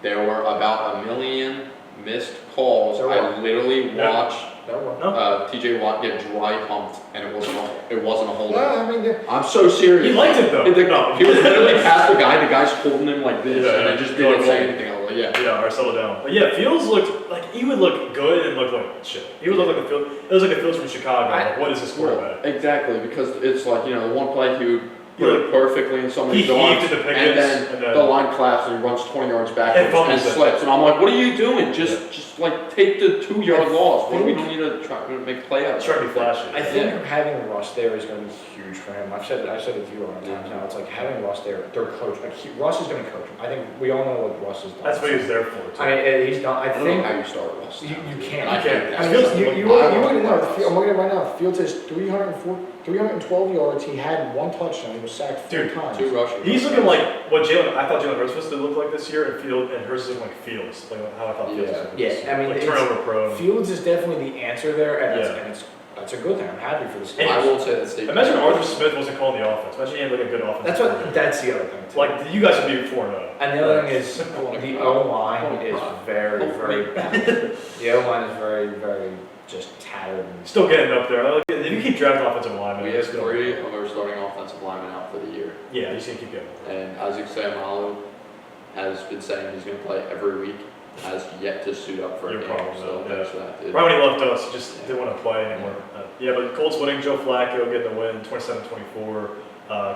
there were about 1 million missed calls. So I literally Yeah. watched That one. TJ Watt get dry pumped, and it wasn't a hold. Well, I mean, I'm so serious. He liked it though. No, he was literally past the guy's holding him like this, Yeah, and they just you're didn't like, say well, anything. I was like, yeah. Yeah, or settle down. But yeah, Fields looked like he would look good and look like shit. He would look like the Field. It was like the Fields from Chicago. Like, what is this quarterback? Exactly, because it's like, you know, the one play he would He put it perfectly in somebody's he arms, heaved to the and Pickens, then and the line collapses and he runs 20 yards backwards and fumbles it. slips. And I'm like, what are you doing? Just like take the 2-yard loss. We don't need to try to make a play out. Trying to be flashy. I think having Russ there is going to be huge for him. I've said it to you a lot of times now. It's like having Russ there, their coach. Like Russ is going to coach him. I think we all know what Russ is done. That's what he was there for. Too. I mean, he's done. I don't know how you start Russ. You can't. I can't. You I mean, Fields- you wouldn't know. I'm looking at it right now. Fields has 312 yards. He had 1 touchdown. He was sacked 4 Dude, times. 2 rushing. He's looking like what I thought Jalen Hurts was to look like this year, and Hurts is looking like Fields, like how I thought Fields was Yeah. looking this Yeah, I mean, like it's- turnover prone. Fields is definitely the answer there, and, Yeah. that's a good thing. I'm happy for the And I Steelers. won't say that Steve. Imagine Arthur Smith wasn't calling the offense. Imagine he had like a good offense. That's the other thing too. Like you guys would be 4-0. And the other thing is the O line is very, very bad. The O line is very, very just tattered. And Still getting up there. Like, if you keep drafting offensive linemen, We have it's gonna- 3 of our starting offensive linemen out for the year. Yeah, you just need to keep getting. And Isaac Seumalo has been saying he's going to play every week, has yet to suit up for a Your game. problem, So though, thanks for that, dude. Right when he left us, he just didn't want to play anymore. Yeah, but Colts winning, Joe Flacco getting the win, 27-24.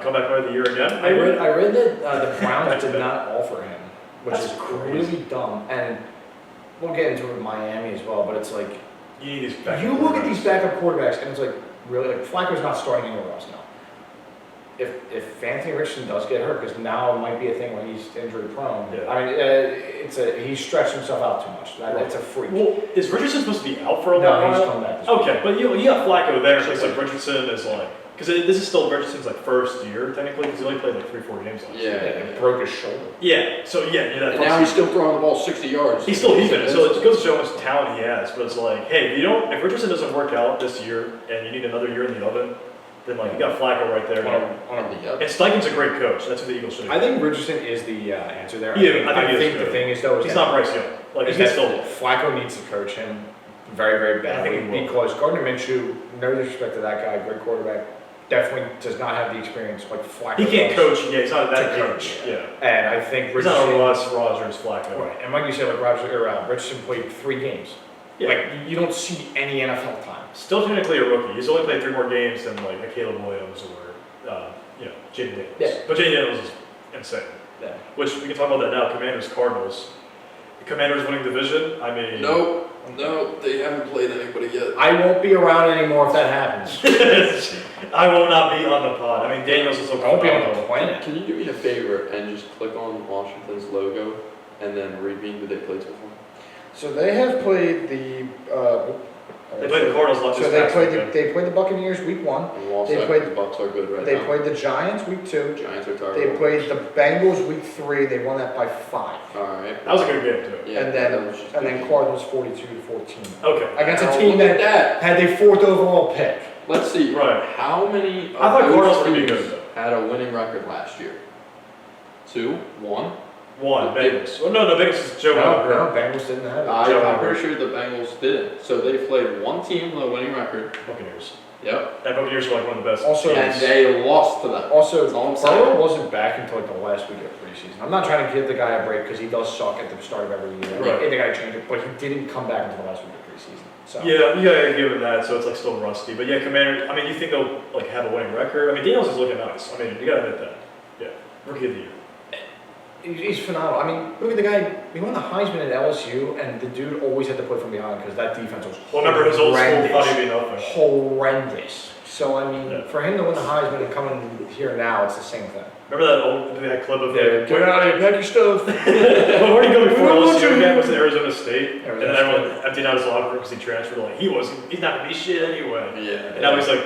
Comeback player of the year again. I read that the Browns did not offer him, which That's is crazy. really dumb. And we'll get into it with Miami as well, but it's like You need these backup you look at these quarterbacks. backup quarterbacks, and it's like really like Flacco's not starting anywhere else now. If Anthony Richardson does get hurt, because now it might be a thing where he's injury prone. Yeah. I mean, he's stretched himself out too much. It's a freak. Well, is Richardson supposed to be out for a No, while? he's coming back. This week. Okay, but you got Flacco there. So it's like Richardson is like, because this is still Richardson's like first year technically, because he only played like 3-4 games last year. Yeah. And broke his shoulder. Yeah. So yeah, that And now he's still throwing the ball 60 yards. he's still even. So it goes to show how much talent he has. But it's like, hey, if Richardson doesn't work out this year and you need another year in the oven, then like you got Flacco right there. And Steichen's a great coach. That's who the Eagles should. I think Richardson is the answer there. Yeah, I I think he is think the good. thing is though, He's not Bryce Young. Like is he's that still. Flacco needs to coach him very, very badly I think he will. because Gardner Minshew, no disrespect to that guy, great quarterback, definitely does not have the experience like Flacco. He can't does. coach. Yeah, he's not that To good. coach. Yeah. And I think He's not Richardson. a Russ Rogers Flacco. Right. And like you said, Richardson played 3 games. Yeah. Like you don't see any NFL time. Still technically a rookie. He's only played 3 more games than like a Caleb Williams or Jaden Daniels. Yeah. But Jaden Daniels is insane. Yeah. Which we can talk about that now. Commanders Cardinals. The Commanders winning division. I mean. No, they haven't played anybody yet. I won't be around anymore if that happens. I will not be on the pod. I mean Daniels is so. I won't be on the planet. Can you do me a favor and just click on Washington's logo and then read me who they played so far? So they have played the. They played the Cardinals last So they played the Buccaneers week 1. And Wall They said played- the Bucks are good right They now. played the Giants week 2. Giants are They terrible. played the Bengals week 3. They won that by 5. All right. That was a good game too. Yeah, and that was just then good. Cardinals 42-14 Okay. against a Oh, team look at that that. had their 4th overall pick. let's see. Right. How many I thought of Cardinals those were gonna be teams good, had a winning record last year? 2? 1? One, Bengals. Well, no, Bengals is Joe. No, Bengals didn't have it. I'm pretty sure the Bengals didn't. So they played one team with a winning record. Buccaneers. Yep. That Buccaneers were like one of the best. Also, And they lost to them. Also, That's all I'm saying. Burrow wasn't back until like the last week of preseason. I'm not trying to give the guy a break because he does suck at the start of every year. Right. And they got to change it, but he didn't come back until the last week of preseason. So. Yeah, you gotta give it that, so it's like still rusty. But yeah, Commander, I mean, you think they'll like have a winning record? I mean, Daniels is looking nice. I mean, you gotta admit that. Yeah, rookie of the year. He's phenomenal. I mean, look at the guy. He won the Heisman at LSU, and the dude always had to play from behind because that defense was Well, remember his old school horrendous. thought he'd be nothing. Horrendous. So I mean, Yeah. for him to win the Heisman and come in here now, it's the same thing. Remember that clip of him? Get out of here, pack your stuff. Well, where did he go before We don't want LSU you. again? Was it Arizona State? And Arizona then everyone emptied out his locker room because he transferred. Like he's not gonna be shit anyway. Yeah. And now he's like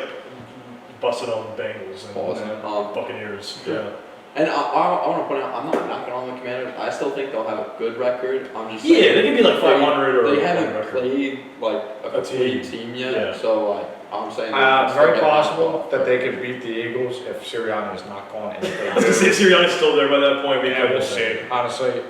busting on the Bengals and Awesome. Buccaneers. Yeah. And I want to point out, I'm not knocking on the Commanders. I still think they'll have a good record. I'm just Yeah, saying they could be like 500 or. they a haven't record. played like a complete team yet. Yeah. So like I'm saying, they can still Very get possible knocked off. that they could beat the Eagles if Sirianni is not gone. And I was gonna say Sirianni's still there by that point. Yeah, we'll see. Honestly,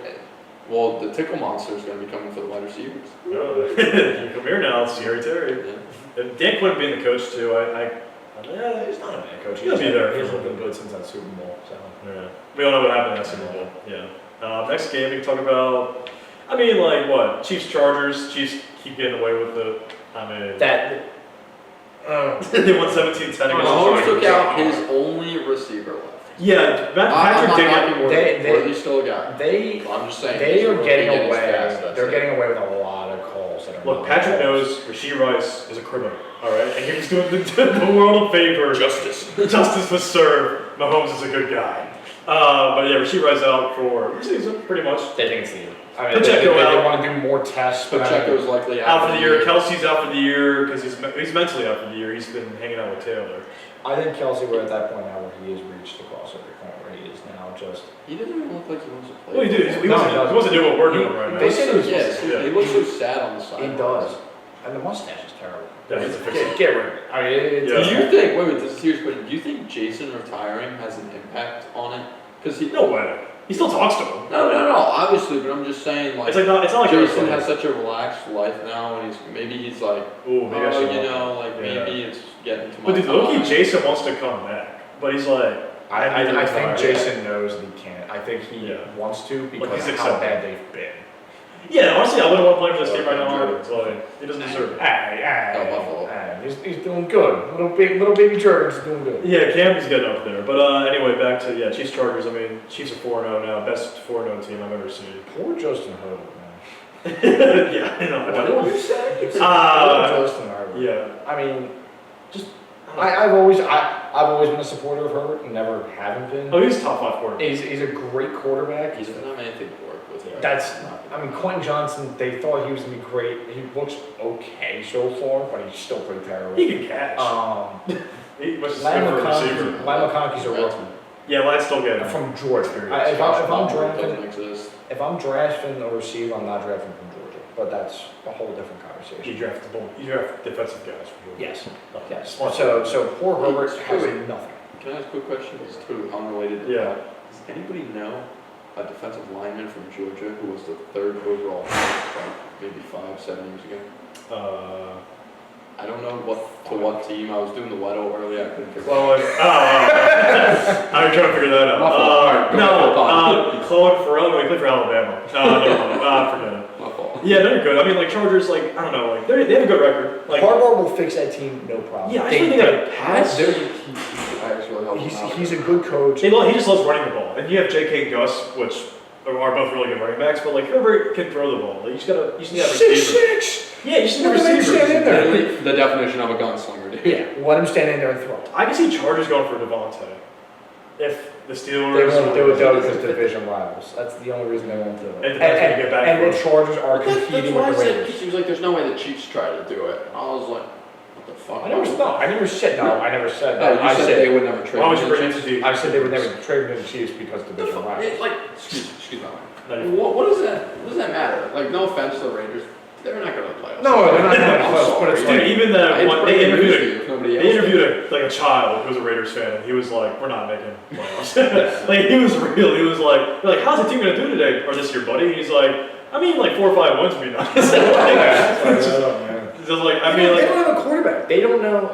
Well, the tickle monster is going to be coming for the wide receivers. You come here now, Scary Terry. Yeah. And Dan Quinn being the coach too. yeah, he's not a bad coach. He'll be there. He's looking good since that Super Bowl. So. Yeah. We all know what happened in that Super Bowl. Yeah. Next game we can talk about. I mean, like what? Chiefs Chargers. Chiefs keep getting away with it. I mean, they won 17-10 against the Mahomes took Chargers. out his only receiver left. Yeah, I'm Patrick not did knocking get. Worthy. They- Worthy's still a guy. I'm just saying. They are getting Worthy away. gets fast, that's They're it. getting away with a lot of calls that are. Look, not Patrick calls. knows Rashee Rice is a criminal. All right, and he's doing the world a favor. Justice. Justice was served. Mahomes is a good guy. But yeah, Rashee Rice out for the season, pretty much. They think it's the year. I mean, Pacheco they out. want to do more tests. But Pacheco's likely Out for the year. Kelsey's out for the year because he's mentally out for the year. He's been hanging out with Taylor. I think Kelsey, we're at that point now where he has reached the crossover point where he is now just. He doesn't even look like he wants to play. Well, he did. He No, wasn't doing what we're doing right now. They said he was Yes, Yeah. he looks so sad on the side. He does. And the mustache is terrible. Yeah, he's a fixer. Get rid of it. I mean, it's, Yeah. Do you think? Wait, this is a serious question. Do you think Jason retiring has an impact on it? Because he. No way. He still talks to him. No, obviously, but I'm just saying, like, It's like Jason has such a relaxed life now, and he's like, Ooh, maybe I should. maybe it's getting to my But dude, look, time. Jason wants to come back, but he's like, I think Jason knows that he can't. I think he Yeah. wants to because he's of how accepting. bad they've been. yeah, honestly, I wouldn't want to play for this team right now. It's like, he doesn't deserve it. He's doing good. Little baby Jordan's doing good. Yeah, Campbell's getting up there. But anyway, back to Chiefs Chargers. I mean, Chiefs are 4-0 now, best 4-0 team I've ever seen. Poor Justin Herbert, man. Yeah, I know. What did you say? Poor Justin Herbert. Yeah. I mean, I've always been a supporter of Herbert and never haven't been. Oh, he's top 5 quarterback. He's a great quarterback. He doesn't have anything to work with. Right? That's, I mean, Quentin Johnson, they thought he was going to be great. He looks okay so far, but he's still pretty terrible. He can catch. He was Lamb good for a receiver. McConkey's a rookie. Yeah, Lance still getting it. From Georgia. Experience. If I'm drafting a receiver, I'm not drafting from Georgia. But that's a whole different conversation. You draft defensive guys for Georgia. Yes. Yes. Smart. So poor Herbert has Wait. nothing. Can I ask a quick question? It's totally unrelated. Yeah. Does anybody know a defensive lineman from Georgia who was the 3rd overall pick, like maybe 5-7 years ago? I don't know what team. I was doing the Weddle earlier. I couldn't figure it out. I'm trying to figure that out. My fault. No, Chloe Farrell, he played for Alabama. Forget it. My fault. Yeah, they're good. I mean, like Chargers, like I don't know, like they have a good record. Like Harbaugh will fix that team, no problem. yeah, I think they got a pass. He's a good coach. He just loves running the ball, and you have J.K. and Gus, which are both really good running backs. But like Herbert can throw the ball. Like, you just need to have receivers. 6'6". Yeah, you just need Let him receivers. stand in there. The definition of a gunslinger, dude. Yeah, let him stand in there and throw. I can see Chargers going for Davante. If the Steelers. They won't do it though because division rivals. That's the only reason they won't do it. It depends when you get back and from the Chargers are That's competing what I with the said. Raiders. He was like, "There's no way the Chiefs try to do it." I was like, "What the fuck?" I never said No, you I said they would never trade. Why would you him to bring the him to Chiefs. the? I said they would never trade him to the Chiefs because The division fuck? rivals. Like, excuse me. No, What does that matter? Like, no offense to the Raiders, They're not going to play us. No, they're not going to play us, but it's Dude, like, even that one, they interviewed like a child who was a Raiders fan, and he was like, "We're not making playoffs." Like he was real. He was like, "They're like, how's the team gonna do today? Or this year, buddy?" And he's like, "I mean, like 4 or 5 wins would be nice." Just like, I mean, they like, don't have a quarterback. They don't know.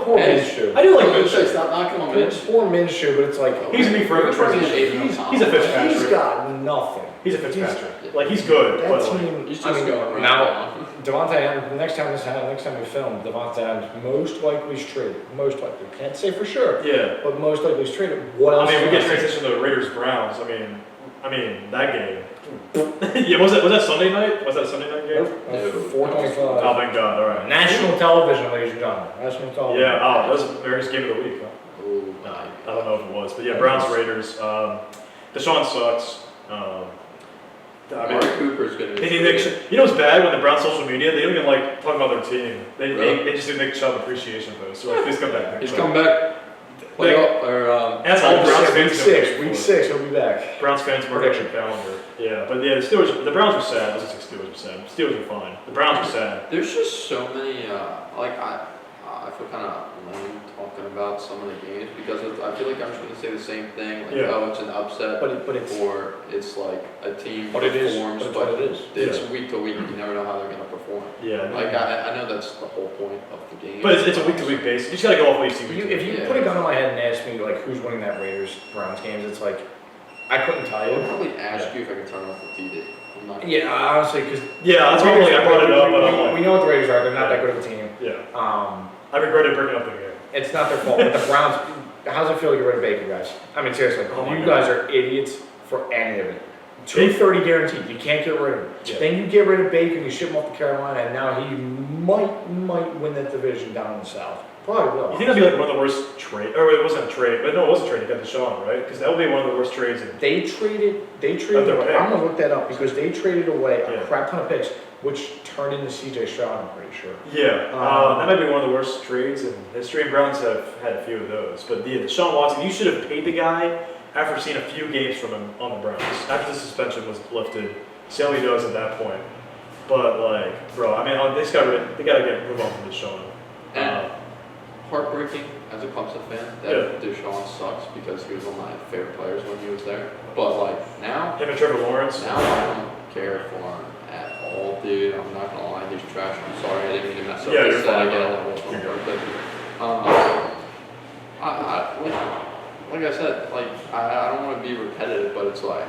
Poor Minshew. I do like Minshew. Minshew. Stop knocking on Minshew. Poor Minshew, but it's like He's gonna be forever transition. He's a Fitzpatrick. He's got nothing. He's a Fitzpatrick. Like he's good, That but team. like, He's just going now. Davante, the next time we film, Davante Adams most likely is traded. Most likely, can't say for sure. yeah. But most likely is traded. What else? I mean, we get transition to Raiders Browns. I mean that game. Yeah, was that Sunday night? Was that a Sunday night game? 4:25. Oh, thank God! All right. National television, ladies and gentlemen. National television. Yeah. Oh, that was America's game of the week. Huh? Oh, I don't know if it was, but yeah, Browns Raiders. Deshaun sucks. I mean, Cooper's going to be. you know what's bad when the Browns social media? They don't even like talk about their team. They just do Nick Chubb appreciation posts. So like, please come back. He's coming back. That's all Browns fans. Week 6, he'll be back. Browns fans mark out your calendar. Yeah, but yeah, the Browns were sad. I was gonna say Steelers were sad. Steelers were fine. The Browns were sad. There's just so many, I feel kind of lame talking about some of the games because I feel like I'm just going to say the same thing. Like, oh, it's an upset, but it's or it's like a team what it is. performs, But what it is. it's week to week. You never know how they're going to perform. Yeah. Like I know that's the whole point of the game. But it's a week to week basis. You just gotta go off what you see. If you put a gun on my head and ask me like who's winning that Raiders Browns games, it's like I couldn't tell I would you. probably ask you if I could turn off the TV. I'm not. Yeah, honestly, because that's why like, I brought it up. But I'm like, we know what the Raiders are. They're not that good of a team. Yeah. I regretted breaking up the game. It's not their fault. But the Browns, how's it feel to get rid of Baker, guys? I mean, seriously, you guys are idiots for any of it. 230 guaranteed. You can't get rid of him. Yeah. Then you get rid of Baker, you ship him off to Carolina, and now he might win that division down in the South. Probably will. You think that'd be like one of the worst trade? Or it wasn't a trade, but no, it was a trade. He got Deshaun, right? Because that would be one of the worst trades. They traded away. I'm gonna look that up because they traded away a crap ton of picks, which turned into CJ Stroud. I'm pretty sure. Yeah, that might be one of the worst trades in history. And Browns have had a few of those. But yeah, Deshaun Watson, you should have paid the guy after seeing a few games from him on the Browns. After the suspension was lifted, see how he does at that point. But like, bro, I mean, they gotta move on from Deshaun. Heartbreaking as a Clemson fan that Deshaun sucks because he was one of my favorite players when he was there. But like now, him and Trevor Lawrence. Now I don't care for him at all, dude. I'm not gonna lie, he's trash. I'm sorry, I didn't mean to mess up. Yeah, you're fine. Like I said, like I don't want to be repetitive, but it's like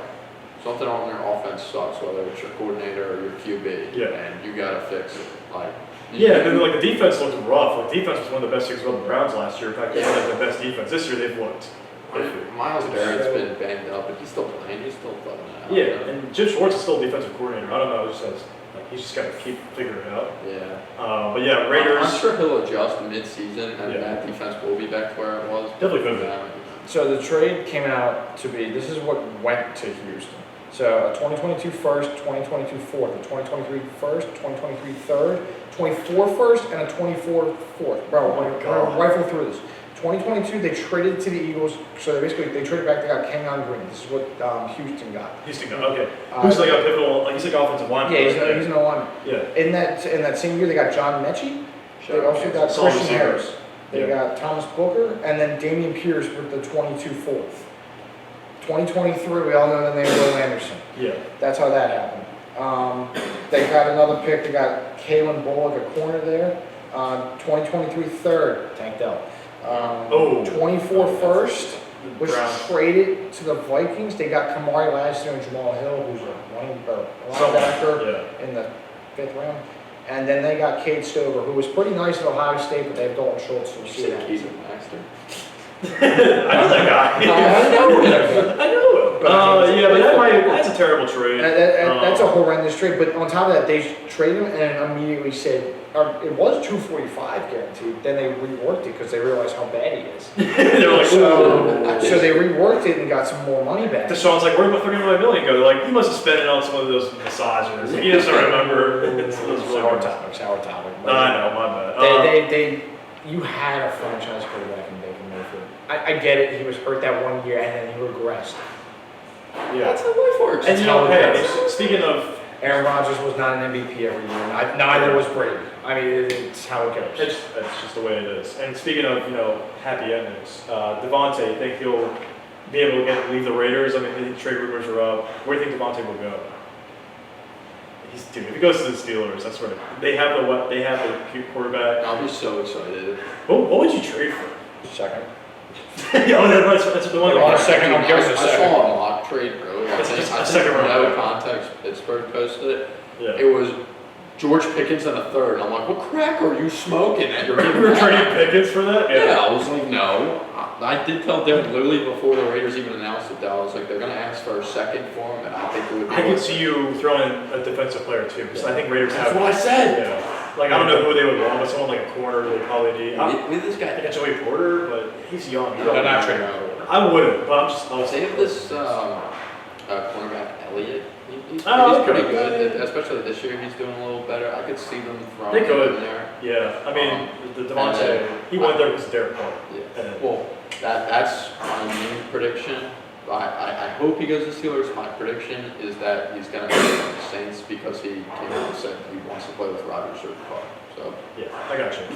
something on their offense sucks, whether it's your coordinator or your QB. Yeah. And you gotta fix it. Like. Yeah, and then like the defense looked rough. Like defense was one of the best things about the Browns last year. In fact, they had like the best defense. This year they've looked. Miles Garrett's been banged up, but he's still playing. He's still playing. Yeah, and Jim Schwartz is still defensive coordinator. I don't know. It just has, like, he's just got to keep figuring it out. Yeah. But yeah, Raiders. I'm sure he'll adjust mid-season, and that defense will be back to where it was. Definitely could be. So the trade came out to be. This is what went to Houston. So a 2022 first, 2022 fourth, a 2023 first, 2023 third, 24 first, and a 24 fourth. Bro, we're gonna rifle through this. 2022, they traded to the Eagles. So they traded back. They got Kenyon Green. This is what Houston got. Okay. Who's like a pivotal? Like he's like offensive lineman. Yeah, he's an lineman. Yeah. In that same year, they got John Mechie. They also got Christian Harris. They got Thomas Booker, and then Damian Pierce with the 22 fourth. 2023, we all know the name Will Anderson. Yeah. That's how that happened. They got another pick. They got Kalen Bullock, a corner there. 2023 third, Tank Dell. 24 first was traded to the Vikings. They got Kamari last year and Jamal Hill, who's a linebacker in the 5th round. And then they got Cade Stover, who was pretty nice at Ohio State, but they have Dalton Schultz from Seahawks. I know that guy. I know him. That's a terrible trade. That's a horrendous trade. But on top of that, they traded him and immediately said, it was $245 guaranteed. Then they reworked it because they realized how bad he is. They're like, so they reworked it and got some more money back. Deshaun's like, where'd my $39 million go? They're like, you must have spent it on some of those massages. He doesn't remember. It's sour topic. I know, my bad. You had a franchise quarterback in Baker Mayfield. I get it. He was hurt that one year and then he regressed. Yeah. That's how life works. And speaking of Aaron Rodgers was not an MVP every year. Neither was Brady. I mean, it's how it goes. It's just the way it is. And speaking of, happy endings, Davante, you think he'll be able to leave the Raiders? I mean, the trade rumors are up. Where do you think Davante will go? Dude, if he goes to the Steelers, I swear, they have the cute quarterback. I'll be so excited. What would you trade for? Second. That's the one. A second. I'm guessing a second. I saw a mock trade earlier. I think no context. Pittsburgh posted it. Yeah. It was George Pickens and a third. And I'm like, what crack are you smoking? And you're You were trading Pickens for that? Yeah, I was like, no. I did tell Devin literally before the Raiders even announced it, that I was like, they're going to ask for a second for him, and I think it would be. I could see you throwing in a defensive player too, because I think Raiders That's have. what I said. Yeah. Like, I don't know who they would want, but someone like a corner they probably need. With this I guy. got Joey Porter, but he's young. They're not trading out. I wouldn't, but I'll Say if this cornerback Elliott, he's Oh, pretty okay. good, especially this year. He's doing a little better. I could see them throwing They could. him in there. Yeah, I mean, the and Davante, he went there because of Derek Carr. Yeah. And Well, that's my main prediction. I hope he goes to Steelers. My prediction is that he's going to go to the Saints because he came out and said he wants to play with Rodgers or Carr. So yeah, I got you.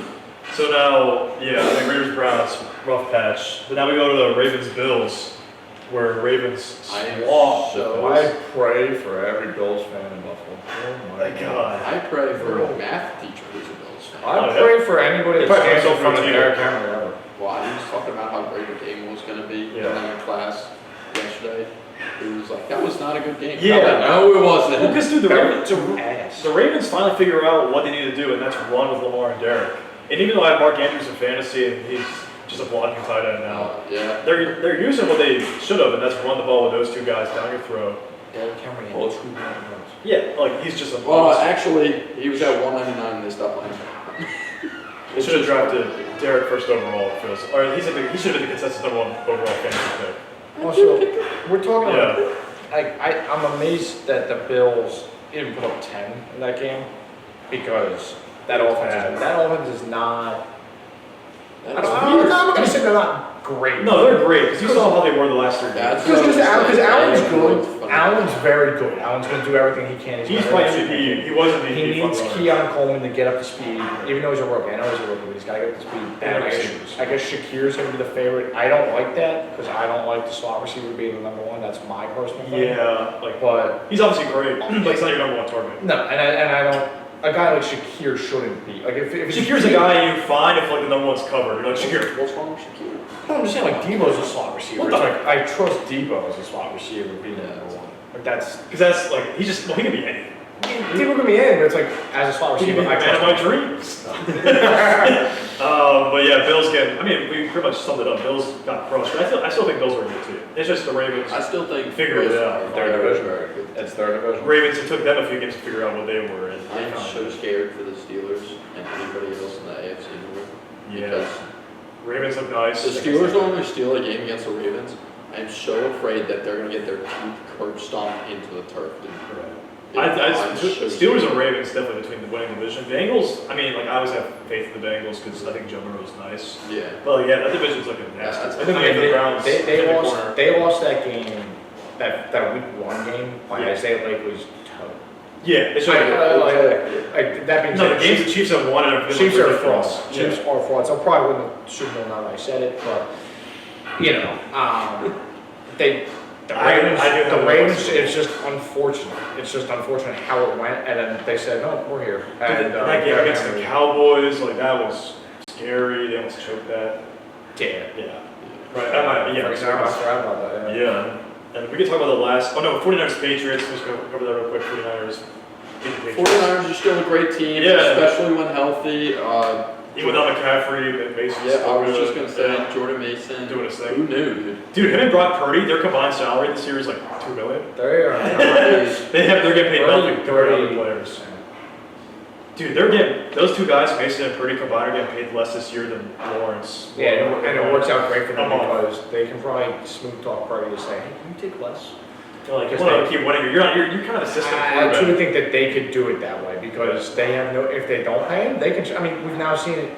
So now, I mean, Raiders Browns, rough patch. But now we go to the Ravens Bills, where Ravens I am swamped. so- I pray for every Bills fan in Buffalo. Oh my God. I pray for a math teacher who's a Bills fan. I pray for anybody that's Pray for canceled from the yourself. Derrick Henry ever. Well, he was talking about how great the game was going to be Yeah. in class yesterday. He was like, that was not a good game. Yeah. I'm like, no, it wasn't. Well, because dude, Ass. the Ravens finally figure out what they need to do, and that's run with Lamar and Derek. And even though I have Mark Andrews in fantasy, and he's just a blocking tight end now, Yeah. they're using what they should have, and that's run the ball with those two guys down your throat. Derrick Henry and Well, two guys. Yeah, like he's just a Well, monster. actually, he was at 199 and they stopped playing. They should have drafted Derek first overall. It feels, or he should have been the consensus number one overall fantasy pick. Also, we're talking Yeah. about, I'm amazed that the Bills didn't put up 10 in that game because that offense is not. I'm not going to say they're not great. No, they're great because you saw how they were the last 3 games. Because Allen's good. Phenomenal. Allen's very good. Allen's going to do everything he can. He's playing MVP. He was MVP. He needs front runner. Keon Coleman to get up to speed, even though he's a rookie. I know he's a rookie, but he's got to get up to speed. And I guess Shakir's going to be the favorite. I don't like that because I don't like the slot receiver being the number one. That's my personal thing. Yeah, But he's obviously great, but he's not your number one target. no, and I don't. A guy like Shakir shouldn't be. Like if Shakir's a guy you find if like the number one's covered. You're like Shakir. What's wrong with Shakir? No, I'm just saying like Debo's a slot receiver. What It's the- like I trust Debo as a slot receiver being Yeah. number one. Like that's Because that's like he can be anything. Debo can be in, but it's like as a slot He can be receiver, the I man of trust my him. dreams. But yeah, Bills get. I mean, we pretty much summed it up. Bills got crushed. But I still think Bills are good too. It's just the Ravens. I still think Figure it out. Their division. Very good. It's their division. Ravens. It took them a few games to figure out what they were. And I'm so scared for the Steelers and anybody else in the AFC North. yeah, Because Ravens look nice. the Steelers don't only steal a game against the Ravens. I'm so afraid that they're going to get their teeth curb stomped into the turf. Dude. Steelers and Ravens definitely between the winning division. Bengals. I mean, like I always have faith in the Bengals because I think Joe Burrow's nice. Yeah. But like, yeah, that division's looking nasty. Yeah, I think the Browns. in the corner. They lost that game, that week 1 game by Yeah. Isaiah Lakely's toe. Yeah, it's Like, like like that being no, said, the games the Chiefs have won and have been Chiefs are ridiculous. frauds. Chiefs are frauds. I probably wouldn't have should have known now that I said it, but you know, the Ravens. It's just unfortunate. It's just unfortunate how it went, and then they said, "No, we're here." And that game against the Cowboys, like that was scary. They almost choked that. Yeah. Right. I forgot about that. Yeah. And we can talk about the last. Oh no, 49ers Patriots. Let's go cover that real quick. 49ers. beat the Patriots. 49ers are still a great team, Yeah. especially when healthy. Even without McCaffrey, Mason. Yeah, I was just going to say Jordan Mason. Doing his thing. Who knew, dude? Dude, him and Brock Purdy, their combined salary this year is like $2 million. They are. They're getting paid nothing compared to other Purdy. players. Dude, they're getting those two guys, Mason and Purdy combined, are getting paid less this year than Lawrence. Yeah, and it works out great for them Come on. because they can probably smooth talk Purdy to say, "Hey, can you take less?" Like, you want to keep winning. You're kind of a system I quarterback. truly think that they could do it that way because they have no. If they don't pay him, they can. I mean, we've now seen it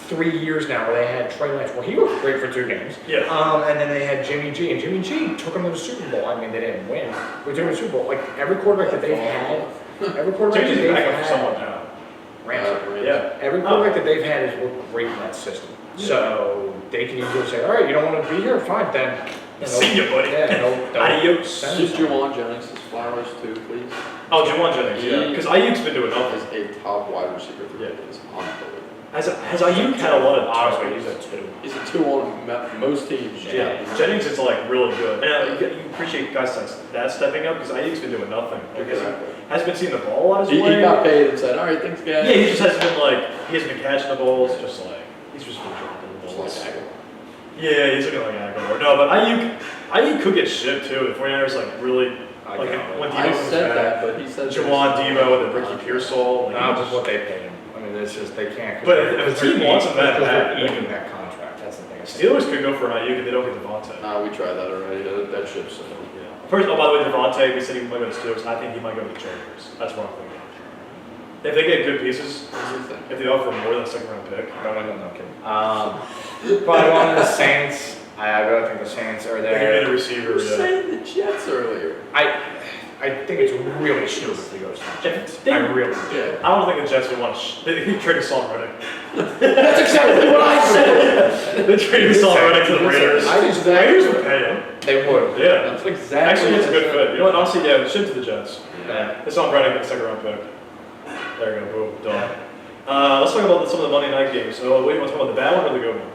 3 years now where they had Trey Lance. Well, he looked great for 2 games. Yeah. And then they had Jimmy G, and Jimmy G took them to the Super Bowl. I mean, they didn't win, but they took them to the Super Bowl. Like every quarterback that they've had, every quarterback that Jimmy's they've backup for someone had. now. Ramsey. Yeah. Every quarterback that they've had has worked great in that system. So they can easily say, all right, you don't want to be here? Fine, then. See you, buddy. Yeah, Adios. Give Juwan Jennings his flowers too, please. Oh, Juwan Jennings, yeah. Because Ayuk's been doing nothing. He's a top wide receiver for It's unbelievable. Has Ayuk had a lot of Honestly, he's a 2. He's a 2 on most teams. Yeah. Jennings is like really good. And you appreciate guys like that stepping up because Ayuk's been doing nothing. Because he hasn't been seeing the ball a lot He way. got paid and said, all right, thanks, guys. Yeah, he just hasn't been like, he hasn't been catching the balls. Just like, he's just been dropping the balls. Just like Aguilar. Yeah, he's looking like Aguilar. No, but Ayuk could get shit too. The 49ers like really, like when Debo I was said back. that, but he said Jawan Debo and then Ricky Pearsall. Like, Not just what they pay him. I mean, it's just, they can't. But if the team wants him that bad, they're eating that contract. That's the thing. Steelers could go for an Ayuk if they don't get Davante. Nah, we tried that already. That ship's sailed. Yeah. First, by the way, Davante, we said he might go to the Steelers. I think he might go to the Jaguars. That's what I'm thinking. If they get good pieces, if they offer more than a second-round pick. No kidding. Probably one of the Saints. I really think the Saints are They there. get a receiver. You were saying the Jets earlier. I think it's really stupid if he goes to the Jets. I really do. Yeah. I don't think the Jets would want to. They traded Saul Reddick. That's exactly what I said. They traded Saul Reddick to the Raiders. The Raiders would pay him. They would. Yeah. That's exactly. Actually, it's a good fit. You know what? Honestly, yeah, ship to the Jets. Yeah. It's Saul Reddick, second-round pick. There you go. Boom. Done. Let's talk about some of the Monday night games. So, wait, you want to talk about the bad one or the good one?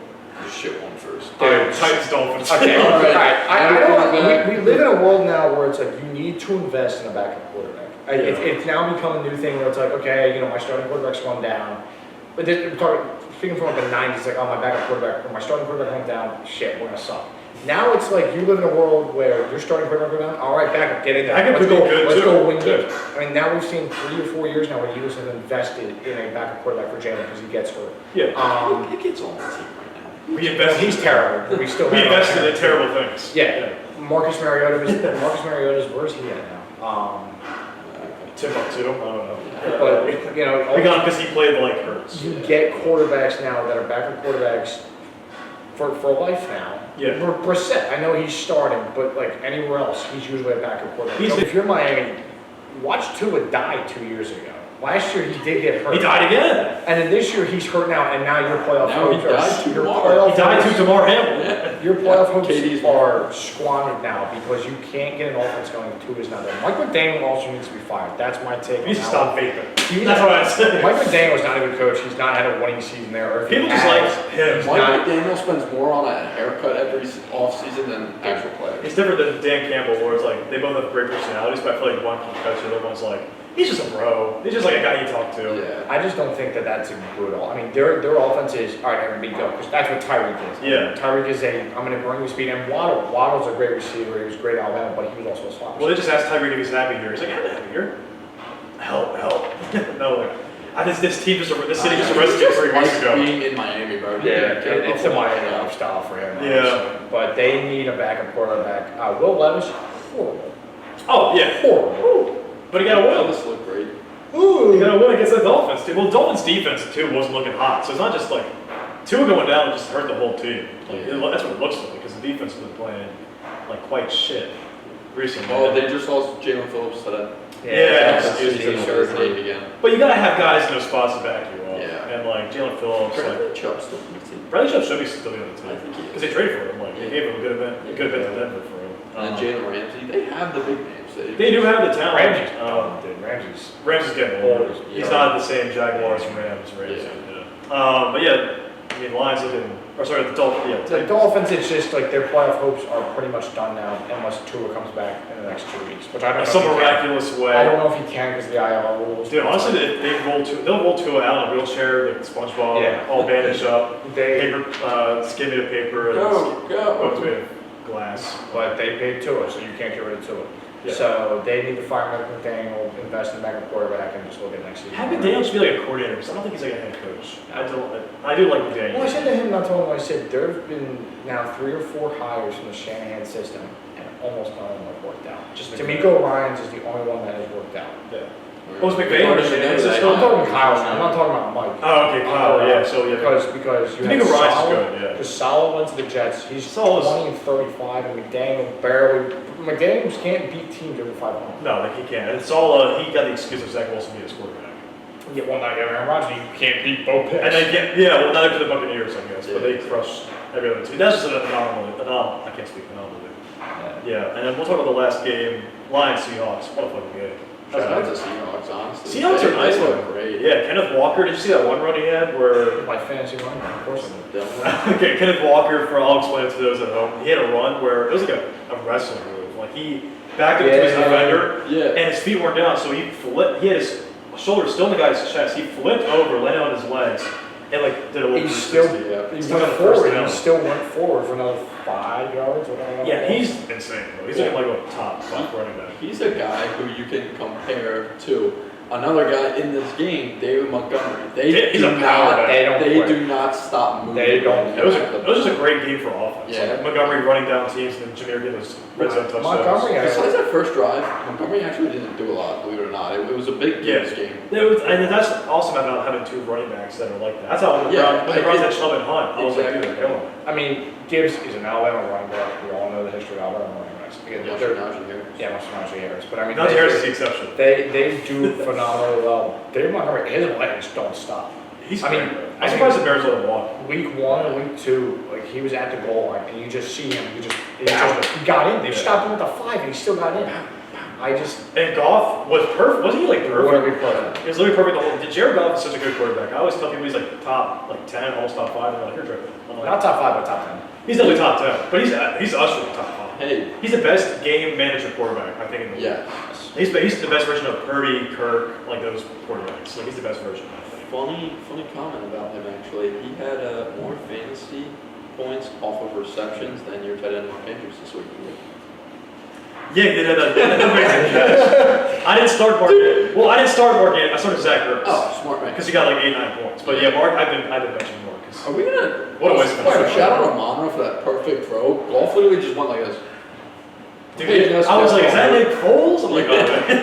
The shit one first. Alright, Titans, Dolphins. Okay, All all right. right. I don't. We live in a world now where it's like you need to invest in a backup quarterback. It's now become a new thing where it's like, okay, you know, my starting quarterback's gone down. But speaking from like the 90s, like, oh, my backup quarterback, or my starting quarterback went down, shit, we're gonna suck. Now it's like you live in a world where your starting quarterback went down, all right, backup, get in there. Backup could be good, let's too. go win games. I mean, now we've seen 3 or 4 years now where the Eagles have invested in a backup quarterback for Jalen because he gets hurt. Yeah. Pickett's on the team right now. We invested. He's terrible. But we still We have invested in terrible things. Yeah. Marcus Mariota's, where's he at now? Timbuktu, I don't know. But, you know, We got him because he played like Hurts. you get quarterbacks now that are backup quarterbacks for life now. Yeah. Brissett, I know he's starting, but like anywhere else, he's usually a backup quarterback. He's So if you're Miami, watch Tua die 2 years ago. Last year he did get hurt. He died again. And then this year he's hurt now, and now your playoff Now he hopes died to your tomorrow. playoff He died hopes- to Damar Hamlin. Yeah. Your playoff hopes KD's are squandered now because you can't get an offense going if Tua is not there. Mike McDaniel also needs to be fired. That's my take. He needs to on stop that vaping. one. That's what I said. Mike McDaniel is not a good coach. He's not had a winning season there. Or if he People just has, like him. he's Mike not- McDaniel spends more on a haircut every offseason than actual players. It's different than Dan Campbell, where it's like they both have great personalities, but I feel like one can coach the other one's like, he's just a bro. He's just like a guy you talk to. Yeah. I just don't think that that's a good. I mean, their offense is all right. Everybody go because that's what Tyreek is. Yeah. Tyreek is I'm going to bring you speed. And Waddle's a great receiver. He was great at Alabama, but he was also a slot. Well, they just asked Tyreek if he's happy here. He's like, I'm happy here. Help. No, like, this city just arrested me 3 weeks ago. Being in Miami, bro. It's the Miami lifestyle for him. Yeah. Honestly. But they need a backup quarterback. Will Levis, horrible. Oh, yeah. Horrible. But he got a win. This look great. He got a win against the Dolphins, too. Well, Dolphins' defense, too, wasn't looking hot. So it's not just like Tua going down just hurt the whole team. Like, that's what it looks like because the defense has been playing like quite shit recently. Oh, they just lost Jalen Phillips today. Yeah, He's in third name again. But you gotta have guys in those spots to back you up. Yeah. And like Jalen Phillips, Bradley Chubb's still on the team. Bradley Chubb should be still on the I team think he is. because they traded for him. Like they gave him a good event to Denver for him. And Jalen Ramsey, they have the big names. They do have the talent. Ramsey's. Ramsey's getting old. Yeah. He's not the same Jaguars and Rams. But yeah, I mean Lions looking. Or sorry, the Dolphins. Yeah, The Dolphins, it's just like their playoff hopes are pretty much done now, unless Tua comes back in the next 2 weeks, which I don't know. some if he can. miraculous way. I don't know if he can because of the IR rules. Dude, honestly, they'll roll Tua out in a wheelchair, like SpongeBob, Yeah. all bandaged up, They, paper, skin made of paper, and Go. made of glass. but they paid Tua, so you can't get rid of Tua. Yeah. So they need to fire McDaniel, invest in a backup quarterback, and just look at next season. Have McDaniel just be like a coordinator, because I don't think he's like a head coach. I do like McDaniel. Well, I said to him not too long ago, I said there have been now 3 or 4 hires from the Shanahan system, and almost none of them have worked out. Just D'Amico Ryans is the only one that has worked out. Yeah. Oh, it's McVay or I'm talking Kyle. I'm not talking about Mike. Oh, okay, Kyle. Yeah, so yeah. Because you D'Amico had Ryan's Solid. good. Yeah. Because Solid went to the Jets. He's Solid's- 20 and 35, and McDaniel barely. McDaniels can't beat teams over 500. No, like he can't. And it's all he got the excuse of Zach Wilson being his quarterback. Yeah, well, not Aaron Rodgers. You can't beat both picks. And they get well, not after the Buccaneers, I guess, but Yeah. they crushed every other team. That's just an anomaly. I can't speak anomaly. Yeah, and then we'll talk about the last game, Lions Seahawks. What a fucking game. Shout out to Seahawks, honestly. Seahawks are nice. They look great. Yeah, Kenneth Walker. Did you see that one run he had where? My fantasy running back, of course I did. Okay, Kenneth Walker. I'll explain it to those at home. He had a run where it was like a wrestling move. Like he backed up to his defender, and his feet weren't down, so he flipped. He had his shoulder still in the guy's chest. He flipped over, landed on his legs, and like did a little. He still went forward. He still went forward for another 5 yards. Yeah, he's insane, bro. He's looking like a top 5 running back. He's a guy who you can compare to another guy in this game, David Montgomery. He's a power back. They do not stop moving. They don't. It was just a great game for offense. Yeah. Like Montgomery running down teams and then Jameer getting his red zone touchdowns. Montgomery, Besides that first drive, Montgomery actually didn't do a lot, believe it or not. It was a big game. And that's awesome about having 2 running backs that are like that. That's how when the Browns had Chubb and Hunt, I was like, dude, they're killing it. I mean, Gibbs is an Alabama running back. We all know the history of Alabama running backs. Again, Yeah, they're Najee Najee Harris. But I mean, Najee Harris is the exception. They do phenomenally well. David Montgomery, his legs don't stop. I'm surprised the Bears let him walk. Week 1 and week 2, like he was at the goal line, and you just see him. He got in. They stopped him at the 5, and he still got in. And Goff was perfect. Wasn't he like perfect? He was literally perfect. Jared Goff is such a good quarterback. I always tell people he's like top 10, almost top 5. And they're like, you're tripping. Not top 5, but top 10. He's definitely top 10, but he's ushering top 5. Hey, he's the best game manager quarterback I think in the league. yeah. He's the best version of Purdy, Kirk, like those quarterbacks. Like he's the best version. I think. Funny comment about him actually. He had more fantasy points off of receptions than your tight end Mark Andrews this week. Yeah, he did have that amazing catch. I didn't start Mark. Well, I didn't start Mark. I started Zach Ertz. Oh, smart man. Because he got like 8-9 points. But yeah, Mark, I've been benching Mark. Are we gonna? What a waste of time. Shout out to Monroe for that perfect throw. Golf literally just went like this. Dude, I was like, is that Nick Foles? I'm like, oh,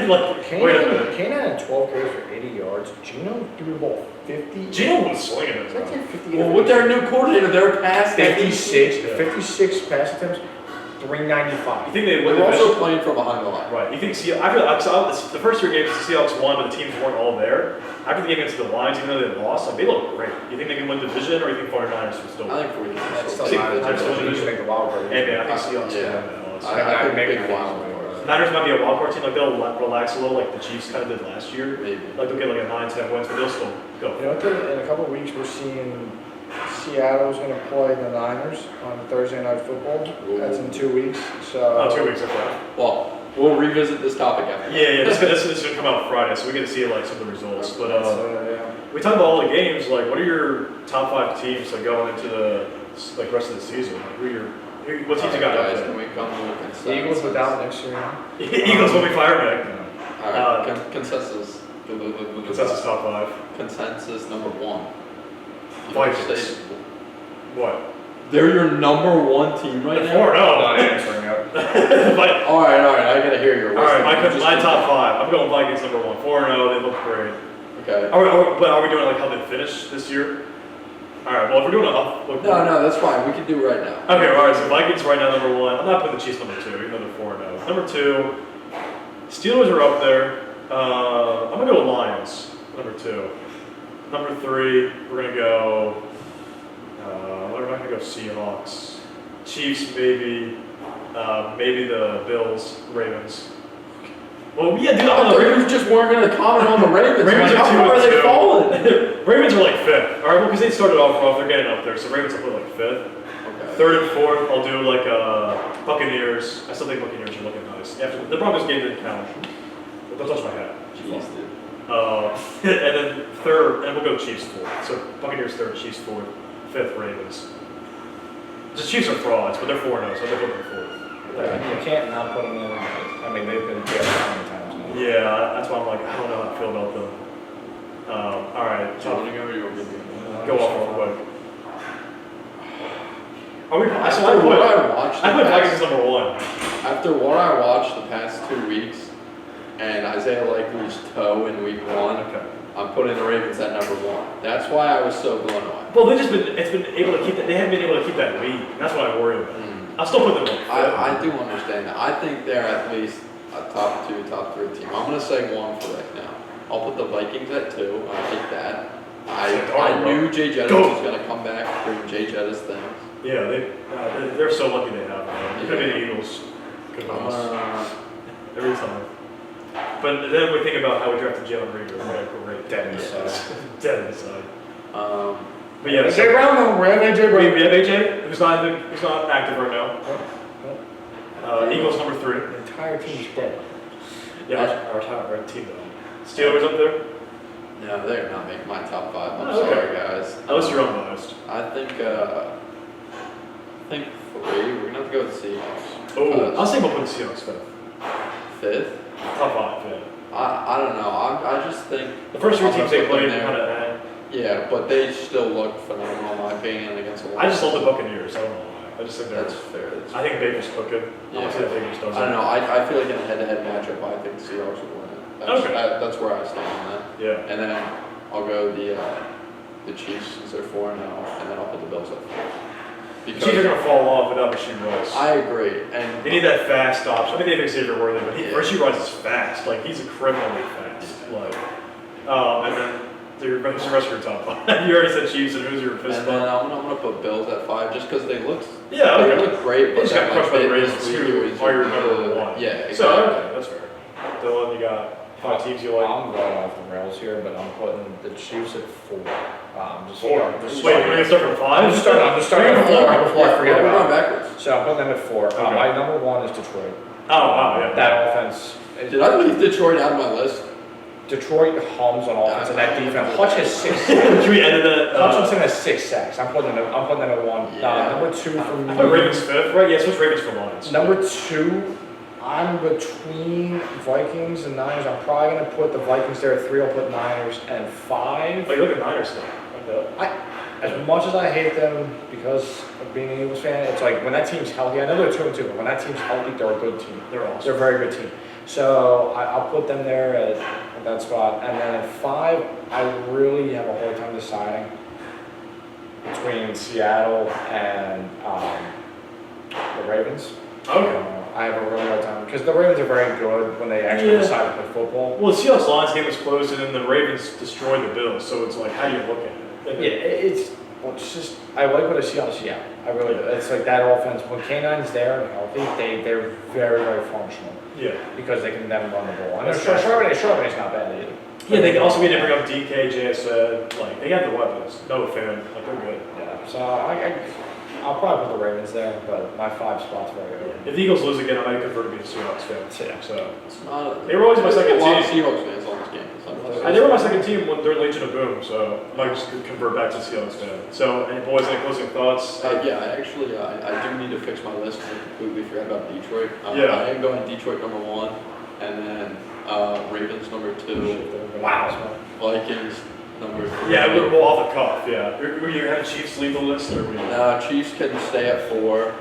like, wait a minute. Kane had 12 carries for 80 yards. Gino threw the ball 50. Gino was swinging it. Well, with their new coordinator, they're past 56 pass attempts, 395. You think they were also playing from behind the line? Right. You think I feel like the first 3 games the Seahawks won, but the teams weren't all there. After the game against the Lions, even though they lost, like they look great. You think they can win the division, or you think 49ers will still? I think 49ers. Still make the wild card. Hey man, I think Seahawks. I think maybe a wild card. Niners might be a wild card team. Like they'll relax a little, like the Chiefs kind of did last year. Maybe. Like they'll get like a 9-10 wins, but they'll still go. You know, in a couple of weeks, we're seeing Seattle's going to play the Niners on Thursday Night Football. Ooh. That's in 2 weeks. So. 2 weeks, okay. Well, we'll revisit this topic after. Yeah. This is going to come out Friday, so we get to see like some of the results. But we talked about all the games. Like, what are your top 5 teams like going into the rest of the season? Like, what teams you got? Guys, can we come to a consensus? Eagles without next year. Eagles when we fire back. All right. Consensus. Consensus top 5. Consensus number 1. Vikings. What? They're your number 1 team right now. 4-0. I'm not answering that. All right. I gotta hear your. All right, my top 5. I'm going Vikings number 1. 4-0. They look great. Okay. Are we doing like how they finished this year? All right. Well, if we're doing No, that's fine. We can do right now. Okay. All right. So Vikings right now number 1. I'm not putting the Chiefs number 2, even though they're 4-0. Number 2, Steelers are up there. I'm gonna go Lions number 2. Number 3, we're gonna go. We're not gonna go Seahawks. Chiefs maybe. Maybe the Bills, Ravens. Well, yeah, dude. I thought you just weren't gonna comment on the Ravens. Ravens like, are how far are they falling? Ravens are like 5th. All right, well, because they started off rough, they're getting up there. So Ravens will put like 5th. Okay. 3rd and 4th, I'll do like Buccaneers. I still think Buccaneers are looking nice. After the Broncos game didn't count. Don't touch my hat. Jeez, dude. And then 3rd, and we'll go Chiefs 4th. So Buccaneers 3rd, Chiefs 4th, 5th Ravens. The Chiefs are frauds, but they're 4-0, so they're looking 4th. You can't not put them in. I mean, they've been there how many times now? Yeah, that's why I'm like, I don't know how I feel about them. All right, Do you want to go or you want me to go off real quick. After what I watched, I put Vikings as number 1. After what I watched the past 2 weeks, and Isaiah Likely's toe in week 1. Okay. I'm putting the Ravens at number 1. That's why I was so blown away. Well, it's been able to keep that. They haven't been able to keep that lead. That's what I worry about. I'll still put them on. I do understand that. I think they're at least a top 2, top 3 team. I'm going to say 1 for right now. I'll put the Vikings at 2. I think that. I knew Jay Jettis was going to come back doing Jay Jettis things. Yeah, they're so lucky they have him. It could be the Eagles. Could every time. But then we think about how we drafted Jalen Reagor. What a great Dead inside. Dead inside. But yeah, AJ Brown, though. We have AJ Brown. We have AJ, who's not active right now. Eagles number 3. The entire team's dead. Yeah, our team though. Steelers up there? No, they're not making my top 5. I'm okay. sorry, guys. At least you're unbiased. I think 3. We're gonna have to go with the Seahawks. Oh, I was thinking about putting the Seahawks 5th. 5th? Top 5, yeah. I don't know. I just think the first 3 teams they played there. kind of. Yeah, but they still looked phenomenal in my opinion against the. I just love the Buccaneers. I don't know why. I just think that's fair. I think Baker's cooking. Yeah. I Baker's does. I don't know. I feel like in a head-to-head matchup, I think the Seahawks would win it. That's where I stand on that. Yeah. And then I'll go the Chiefs since they're 4-0, and then I'll put the Bills at 4. The Chiefs are going to fall off without Rasheed Rice. I agree. And they need that fast option. I mean, they have Xavier Worthy, but Rasheed Rice is fast. Like, he's a criminally fast. Like, and then who's the rest of your top 5? You already said Chiefs, and who's your 5th? And then I'm going to put Bills at 5 just because they looked they look great. They just got crushed by the Ravens, who are your number 1. Yeah, exactly. So, okay, that's fair. Dylan, you got 5 teams you like? I'm going off the rails here, but I'm putting the Chiefs at 4. Wait, we're going to start from 5? I'm just starting at 4 before I forget we're about going it. backwards. So I'm putting them at 4. Okay. My number 1 is Detroit. Oh, wow, yeah. That offense. Did I leave Detroit out of my list? Detroit hums on offense, and that defense. Hutch has 6 sacks. Can we edit that? Hutchinson has 6 sacks. I'm putting them at 1. Yeah. Number 2 for me. I put Ravens 5th, right? Yeah, switch Ravens for Lions. Number 2, I'm between Vikings and Niners. I'm probably going to put the Vikings there at 3. I'll put Niners and 5. Oh, you look at Niners now. As much as I hate them because of being an Eagles fan, it's like when that team's healthy, I know they're 2-2, but when that team's healthy, they're a good team. They're awesome. They're a very good team. So I'll put them there at that spot. And then at 5, I really have a hard time deciding between Seattle and the Ravens. Okay. I have a really hard time because the Ravens are very good when they actually decide to play football. Well, the Seahawks Lions game was closed, and then the Ravens destroyed the Bills. So it's like, how do you look at it? It's just I like what I see on Seattle. I really do. It's like that offense when K9's there and healthy, they're very very functional. Yeah. Because they can then run the ball. And That's Charbonnet's not bad either. Yeah, they can also be able to bring up DK, JSN. Like, they have the weapons. No fan. Like, they're good. Yeah. So I'll probably put the Ravens there, but my 5 spot's very good. If the Eagles lose again, I might convert to be a Seahawks fan. Yeah. So It's not. they were always my second A lot of team. Seahawks fans on this game. They were my second team when they're Legion of Boom, so I might just convert back to Seahawks fan. So, any boys, any closing thoughts? Yeah, actually, I do need to fix my list. I completely forgot about Detroit. Yeah. I am going Detroit number 1, and then Ravens number 2. Wow. Vikings number 3. Yeah, we're off the cuff. Yeah, were you having Chiefs lead the list, or were you? Now Chiefs can stay at 4,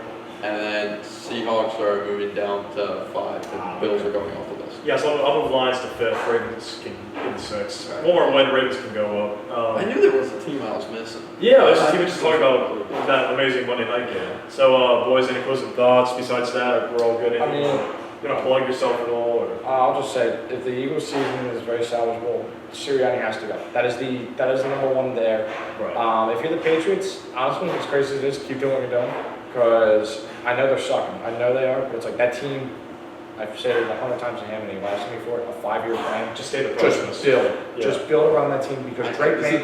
and then Seahawks are moving down to 5, and Bills are going off the list. Yeah, so I'll move Lions to 5th. Ravens can get 6. One more win, Ravens can go up. I knew there was a team I was missing. Yeah, there's a team we just talked about that amazing Monday night game. So, boys, any closing thoughts besides that? Or we're all good. I mean, you gonna plug yourself at all? Or? I'll just say if the Eagles season is very salvageable, Sirianni has to go. That is the number 1 there. Right. If you're the Patriots, honestly, as crazy as it is, keep doing what you're doing because I know they're sucking. I know they are, but it's like that team. I've said it 100 times to him, and he laughs at me for it. A 5-year plan. Just stay the process. process. Just build around that team because Drake May.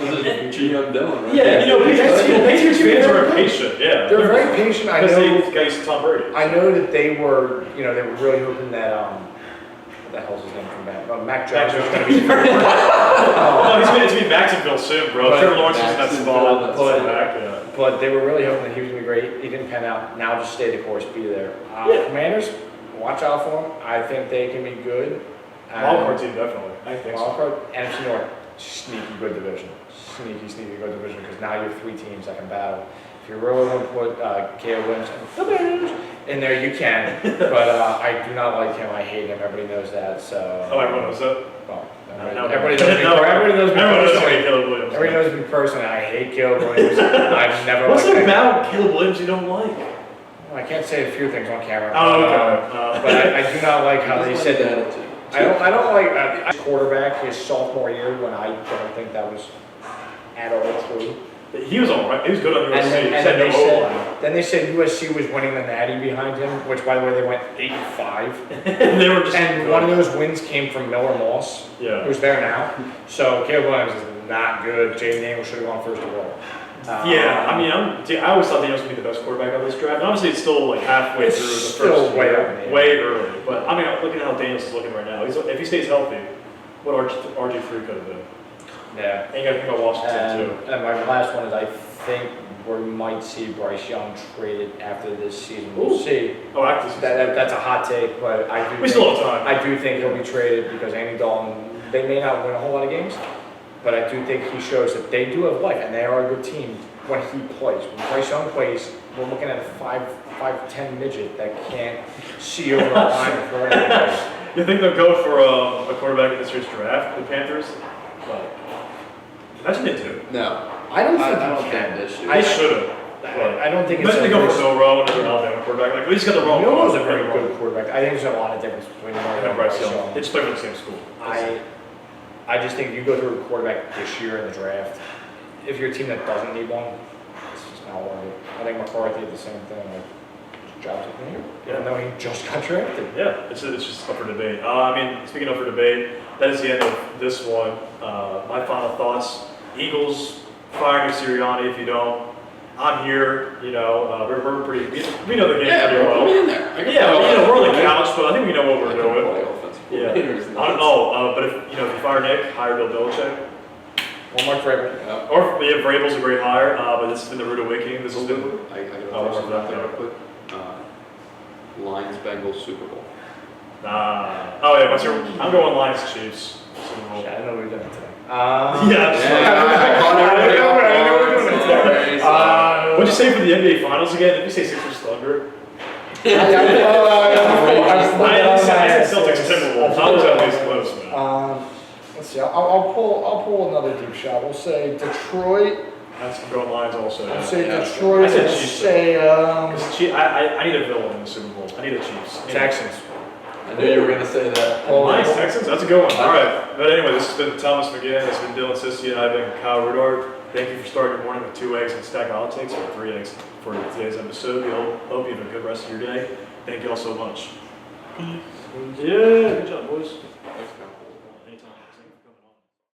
GM Dillon, right? Yeah, you know, Patriots fans are patient. Yeah, They're very patient. I know. Because they got used to Tom Brady. I know that they were really hoping that what the hell's his name from that? Mac Jones was going to be. No, he's going to be Jacksonville soon, bro. Trevor Lawrence is in that spot. But they were really hoping that he was going to be great. He didn't pan out. Now just stay the course, be there. Commanders, watch out for them. I think they can be good. Wildcard team, definitely. I think so. Wildcard, NFC North, sneaky good division. Sneaky good division because now you have 3 teams that can battle. If If you really want to put Caleb Williams in there, you can. But I do not like him. I hate him. Everybody knows that. So. Oh, everyone knows that? Well, No. everybody knows me. Everybody knows me Everyone knows personally. Caleb Williams. Everybody knows me personally. I hate Caleb Williams. I've never. What's liked it him. about Caleb Williams you don't like? Well, I can't say a few things on camera. Oh, okay. But I do not like how they said that. attitude. I don't like quarterback his sophomore year when I don't think that was at all true. He was all right. He was good on USC. Then they said USC was winning the Natty behind him, which by the way they went 8-5. And they were just. And one of those wins came from Miller Moss, Yeah. who's there now. So Caleb Williams is not good. Jaden Daniels should have gone first overall. Yeah, I mean, I always thought Daniels would be the best quarterback of this draft. And obviously, it's still like halfway It's through the still first way year, early. way early. But I mean, look at how Daniels is looking right now. If he stays healthy, what RG3 could have been. Yeah. And you got to think about Washington too. And my last one is I think we might see Bryce Young traded after this season. We'll Ooh. see. Oh, after season. That's a hot take, but I do. We still have time. I do think he'll be traded because Andy Dalton. They may not win a whole lot of games, but I do think he shows that they do have life and they are a good team when he plays. When Bryce Young plays, we're looking at a 5'10" midget that can't see over the line before anything. You think they'll go for a quarterback in this year's draft, the Panthers? Like, imagine they do. No. I don't think I don't he think can. this year. They should have. I don't think it's Imagine they go for Rowe and an Alabama quarterback. Like, at least got the wrong. Noah's a very good quarterback. I think there's a lot of difference between him And and Bryce Bryce Young. Young. They just play for the same school. I just think you go through a quarterback this year in the draft. If you're a team that doesn't need one, it's just not worth it. I think McCarthy did the same thing. Like, his job's up in here. Even though he just got drafted. Yeah, it's just up for debate. I mean, speaking of for debate, that is the end of this one. My final thoughts: Eagles firing Sirianni. If you don't, I'm here. You know, we're pretty. We know the game pretty well. Put me in there. Yeah, we're on the couch, but I think we know what we're doing. Yeah. Yeah. I don't know, but if you fire Nick, hire Bill Belichick. One more Vrabel. Yeah. Or yeah, Vrabel's a great hire, but this has been the rude awakening. This has been. I got Oh, to what's that? there real quick. Lions Bengals Super Bowl. Oh yeah, what's your? I'm going Lions Chiefs. Super Bowl. Yeah, I know we're doing it today. Yeah. I know we're doing it today. What'd you say for the NBA Finals again? Did you say Sixers Thunder? I said Celtics Timberwolves. I was at least close, man. Let's see. I'll pull another deep shot. We'll say Detroit. I'm going Lions also. I'll Yeah. say Yeah. Detroit. I said I'll Chiefs. say I need a villain in the Super Bowl. I need the Chiefs. Texans. I knew you were going to say that. Lions Texans. That's a good one. All right. But anyway, this has been Thomas McGinn. This has been Dylan Sissy, and I've been Kyle Rudart. Thank you for starting your morning with 2 eggs and stack politics, or 3 eggs for today's episode. We hope you have a good rest of your day. Thank you all so much. Yeah, good job, boys. Thanks, man.